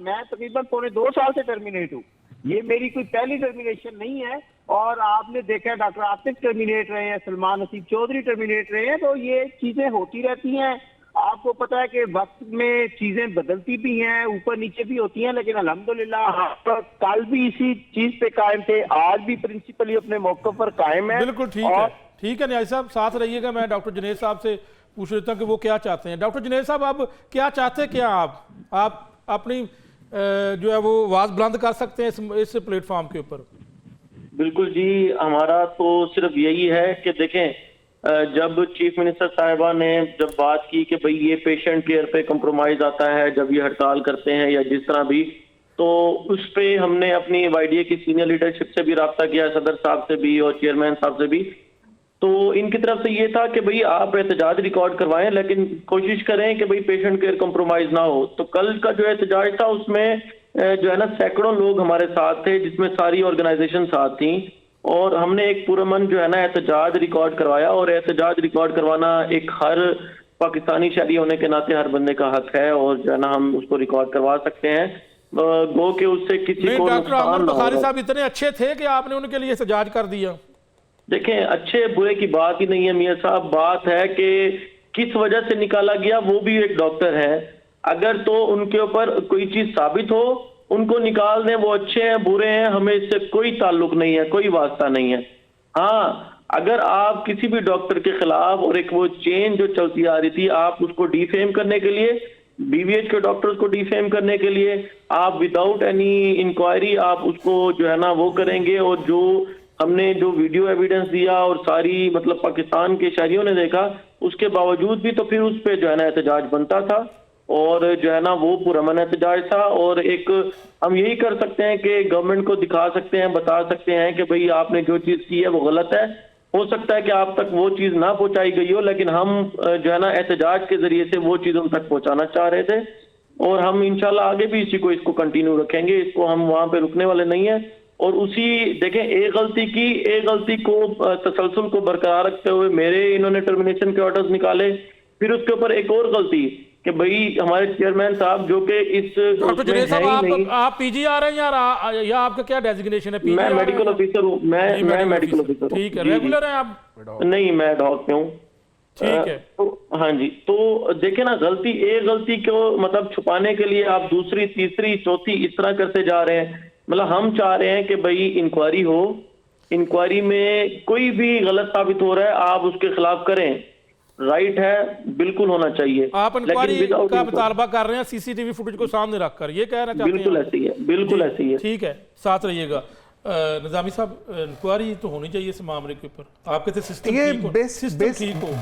मैं तकरीबन 2.25 साल से टर्मिनेट हूँ, ये मेरी कोई पहली टर्मिनेशन नहीं है। और आपने देखा डॉक्टर आतिफ टर्मिनेट रहे हैं, सलमान नसीब चौधरी टर्मिनेट रहे हैं, तो ये चीजें होती रहती हैं। आपको पता है कि वक्त में चीजें बदलती भी हैं, ऊपर नीचे भी होती हैं, लेकिन अल्हम्दुलिल्लाह आप कल भी इसी चीज पे कायम थे, आज भी प्रिंसिपली अपने मौके पर कायम है।
बिल्कुल ठीक है न्याय साहब, साथ रहिएगा। मैं डॉक्टर जुनैद साहब से पूछ लेता हूँ कि वो क्या चाहते हैं। डॉक्टर जुनैद साहब, आप क्या चाहते क्या? आप अपनी जो है वो आवाज बुलंद कर सकते हैं इस प्लेटफॉर्म के ऊपर।
बिल्कुल जी, हमारा तो सिर्फ यही है कि देखें, जब चीफ मिनिस्टर साहिबा ने जब बात की कि भाई ये पेशेंट केयर पे कंप्रोमाइज आता है जब ये हड़ताल करते हैं या जिस तरह भी, तो उस पे हमने अपनी वाईडीए की सीनियर लीडरशिप से भी रब्ता किया, सदर साहब से भी और चेयरमैन साहब से भी। तो इनकी तरफ से ये था कि भाई आप एहतजाज रिकॉर्ड करवाएं, लेकिन कोशिश करें कि भाई पेशेंट केयर कंप्रोमाइज ना हो। तो कल का जो एहतजाज था उसमें जो है ना सैकड़ों लोग हमारे साथ थे, जिसमें सारी ऑर्गेनाइजेशन साथ थी, और हमने एक पुरअमन जो है ना एहतजाज रिकॉर्ड करवाया। और एहतजाज रिकॉर्ड करवाना एक हर पाकिस्तानी शहरी होने के नाते हर बंदे का हक है, और जो है ना हम उसको रिकॉर्ड करवा सकते हैं, गो के उससे किसी को
डॉक्टर अमर
नुकसान ना
बुखारी
हो।
साहब इतने अच्छे थे कि आपने उनके लिए एहतजाज कर दिया?
देखें, अच्छे बुरे की बात ही नहीं है मियां साहब, बात है कि किस वजह से निकाला गया। वो भी एक डॉक्टर है, अगर तो उनके ऊपर कोई चीज साबित हो उनको निकाल दें, वो अच्छे हैं बुरे हैं हमें इससे कोई ताल्लुक नहीं है, कोई वास्ता नहीं है। हाँ, अगर आप किसी भी डॉक्टर के खिलाफ और एक वो चेन जो चलती आ रही थी आप उसको डिफेम करने के लिए, बीवीएच के डॉक्टर्स को डिफेम करने के लिए आप विदाउट एनी इंक्वायरी आप उसको जो है ना वो करेंगे, और जो हमने जो वीडियो एविडेंस दिया और सारी मतलब पाकिस्तान के शहरियों ने देखा, उसके बावजूद भी तो फिर उस पे जो है ना एहतजाज बनता था, और जो है ना वो पुरअमन एहतजाज था। और एक हम यही कर सकते हैं कि गवर्नमेंट को दिखा सकते हैं, बता सकते हैं कि भाई आपने जो चीज की है वो गलत है। हो सकता है कि आप तक वो चीज ना पहुंचाई गई हो, लेकिन हम जो है ना एहतजाज के जरिए से वो चीज उन तक पहुंचाना चाह रहे थे, और हम इंशाल्लाह आगे भी इसको कंटिन्यू रखेंगे। इसको हम वहां पे रुकने वाले नहीं है। और उसी देखें, एक गलती को तसलसल को बरकरार रखते हुए मेरे इन्होंने टर्मिनेशन के ऑर्डर्स निकाले, फिर उसके ऊपर एक और गलती कि भाई हमारे चेयरमैन साहब जो कि इस
डॉक्टर जुनैद साहब, आप पीजीआर हैं या आपका क्या डेजिग्नेशन है?
मैं मेडिकल ऑफिसर हूँ, मैं मेडिकल ऑफिसर हूँ।
ठीक है, रेगुलर हैं आप?
नहीं, मैं डॉग पे हूँ।
ठीक है।
तो हाँ जी, तो देखे ना, एक गलती को मतलब छुपाने के लिए आप दूसरी तीसरी चौथी इस तरह करते जा रहे हैं। मतलब हम चाह रहे हैं कि भाई इंक्वायरी हो, इंक्वायरी में कोई भी गलत साबित हो रहा है आप उसके खिलाफ करें, राइट है, बिल्कुल होना चाहिए।
आप इंक्वायरी का मुतालबा कर रहे हैं सीसीटीवी फुटेज को सामने रखकर, ये कहना चाहते हैं?
बिल्कुल ऐसी है, बिल्कुल ऐसी है।
ठीक है, साथ रहिएगा। निजामी साहब, इंक्वायरी तो होनी चाहिए इस मामले के ऊपर, आपके तो सिस्टम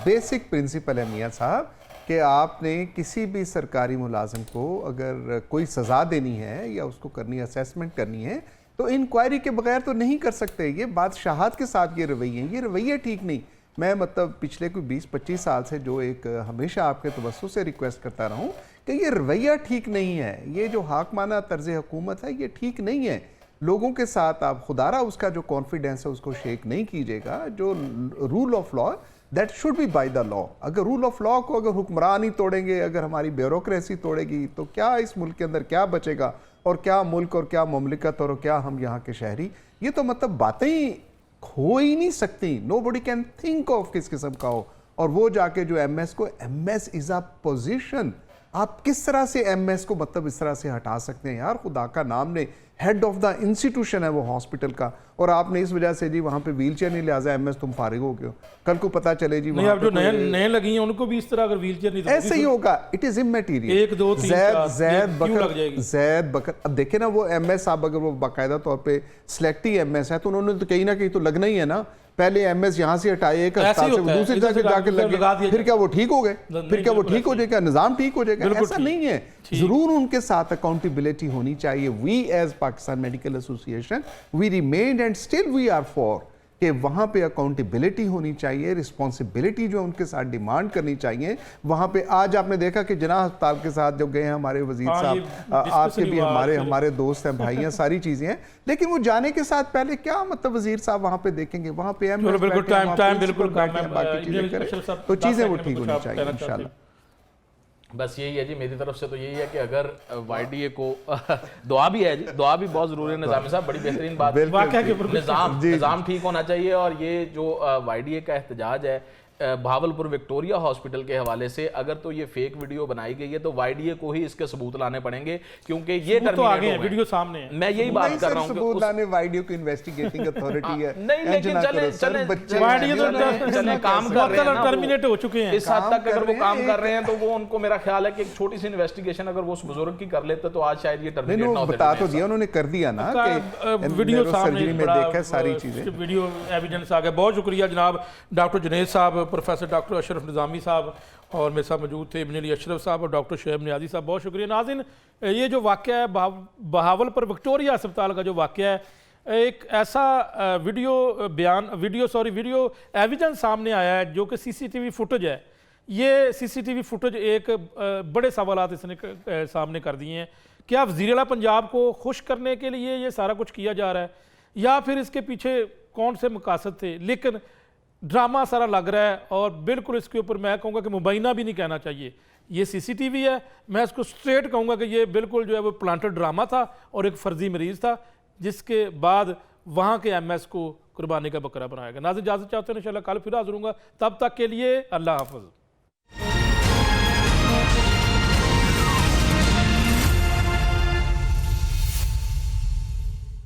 बेसिक प्रिंसिपल है मियां साहब कि आपने किसी भी सरकारी मुलाजिम को अगर कोई सजा देनी है या उसको करनी असेसमेंट करनी है तो इंक्वायरी के बगैर तो नहीं कर सकते। ये बादशाहत के साथ ये रवैये ठीक नहीं। मैं मतलब पिछले कोई 20-25 साल से जो एक हमेशा आपके तवज्जो से रिक्वेस्ट करता रहा हूँ कि ये रवैया ठीक नहीं है, ये जो हाकमाना तर्ज हुकूमत है ये ठीक नहीं है। लोगों के साथ आप खुदारा उसका जो कॉन्फिडेंस है उसको शेक नहीं कीजिएगा। जो rule of law that should be by the law. अगर रूल ऑफ लॉ को अगर हुक्मरान ही तोड़ेंगे, अगर हमारी ब्यूरोक्रेसी तोड़ेगी तो क्या इस मुल्क के अंदर क्या बचेगा, और क्या मुल्क और क्या मुमलिकत और क्या हम यहाँ के शहरी। ये तो मतलब बातें ही हो ही नहीं सकती। नोबडी कैन थिंक ऑफ किस किस्म का हो। और वो जाके जो एमएस को, एमएस इज अ पोजीशन, आप किस तरह से एमएस को मतलब इस तरह से हटा सकते हैं यार? खुदा का नाम ने हेड ऑफ द इंस्टीट्यूशन है वो हॉस्पिटल का, और आपने इस वजह से जी वहां पे व्हीलचेयर नहीं, लिहाजा एमएस तुम फारिग हो गए। कल को पता चले जी
नहीं, अब जो नए लगी हैं उनको भी इस तरह अगर व्हीलचेयर नहीं,
ऐसे ही होगा। It is immaterial.
1 2 3
Zaid Bakr अब देखे ना, वो एमएस साहब अगर वो बाकायदा तौर पे सिलेक्टिव एमएस है तो उन्होंने तो कहीं ना कहीं तो लगना ही है ना। पहले एमएस यहाँ से हटाए एक अस्पताल से दूसरी जगह जाके लगे, फिर क्या वो ठीक हो गए? फिर क्या वो ठीक हो जाएगा? निजाम ठीक हो जाएगा? ऐसा नहीं है। जरूर उनके साथ अकाउंटेबिलिटी होनी चाहिए। We as Pakistan medical association we remain and still we are for कि वहाँ पे अकाउंटेबिलिटी होनी चाहिए, रिस्पॉन्सिबिलिटी जो उनके साथ डिमांड करनी चाहिए वहाँ पे। आज आपने देखा कि जना अस्पताल के साथ जो गए हैं हमारे वजीर साहब, आपके भी हमारे दोस्त हैं, भाई हैं, सारी चीज़ें हैं, लेकिन वो जाने के साथ पहले क्या मतलब वजीर साहब वहाँ पे देखेंगे, वहाँ पे बाकी चीज़ें करें तो चीज़ें वो ठीक होनी चाहिए इंशाल्लाह।
बस यही है जी, मेरी तरफ से तो यही है कि अगर वाईडीए को दुआ भी है जी, दुआ भी बहुत जरूरी है निजामी साहब, बड़ी बेहतरीन बात है। निजाम ठीक होना चाहिए। और ये जो वाईडीए का एहतजाज है बहावलपुर विक्टोरिया हॉस्पिटल के हवाले से, अगर तो ये फेक वीडियो बनाई गई है तो वाईडीए को ही इसके सबूत लाने पड़ेंगे, क्योंकि ये
तो आगे हैं, वीडियो सामने है।
मैं यही बात कर रहा हूं
सबूत लाने वाईडीए को इन्वेस्टिगेटिंग अथॉरिटी है।
नहीं, लेकिन चले काम कर रहे हैं,
टर्मिनेट हो चुके हैं
इस हद तक। अगर वो काम कर रहे हैं तो वो, उनको मेरा ख्याल है कि एक छोटी सी इन्वेस्टिगेशन अगर वो उस बुजुर्ग की कर लेते तो आज शायद ये टर्मिनेट ना होते।
बता तो दिया उन्होंने, कर दिया ना कि
वीडियो सामने
में देखा सारी चीजें,
वीडियो एविडेंस आ गया। बहुत शुक्रिया जनाब डॉक्टर जुनैद साहब, प्रोफेसर डॉक्टर अशरफ निज़ामी साहब, और मेरे साथ मौजूद थे इब्न अली अशरफ साहब और डॉक्टर शुएब नियाज़ी साहब, बहुत शुक्रिया। नाज़रीन, ये जो वाक़या है बहावलपुर विक्टोरिया अस्पताल का जो वाक़या है, एक ऐसा वीडियो एविडेंस सामने आया है जो कि सीसीटीवी फुटेज है। ये सीसीटीवी फुटेज एक बड़े सवालात इसने सामने कर दिए हैं। क्या वज़ीर आला पंजाब को खुश करने के लिए ये सारा कुछ किया जा रहा है, या फिर इसके पीछे कौन से मकासद थे? लेकिन ड्रामा सारा लग रहा है, और बिल्कुल इसके ऊपर मैं कहूँगा कि मुबैना भी नहीं कहना चाहिए। ये सीसीटीवी है, मैं इसको स्ट्रेट कहूँगा कि ये बिल्कुल जो है वो प्लांटेड ड्रामा था और एक फर्जी मरीज़ था, जिसके बाद वहाँ के एमएस को कुर्बानी का बकरा बनाया गया। नाज़रीन, इजाज़त चाहते हैं, इंशाल्लाह कल फिर हाज़िर होऊंगा। तब तक के लिए अल्लाह हाफ़िज़।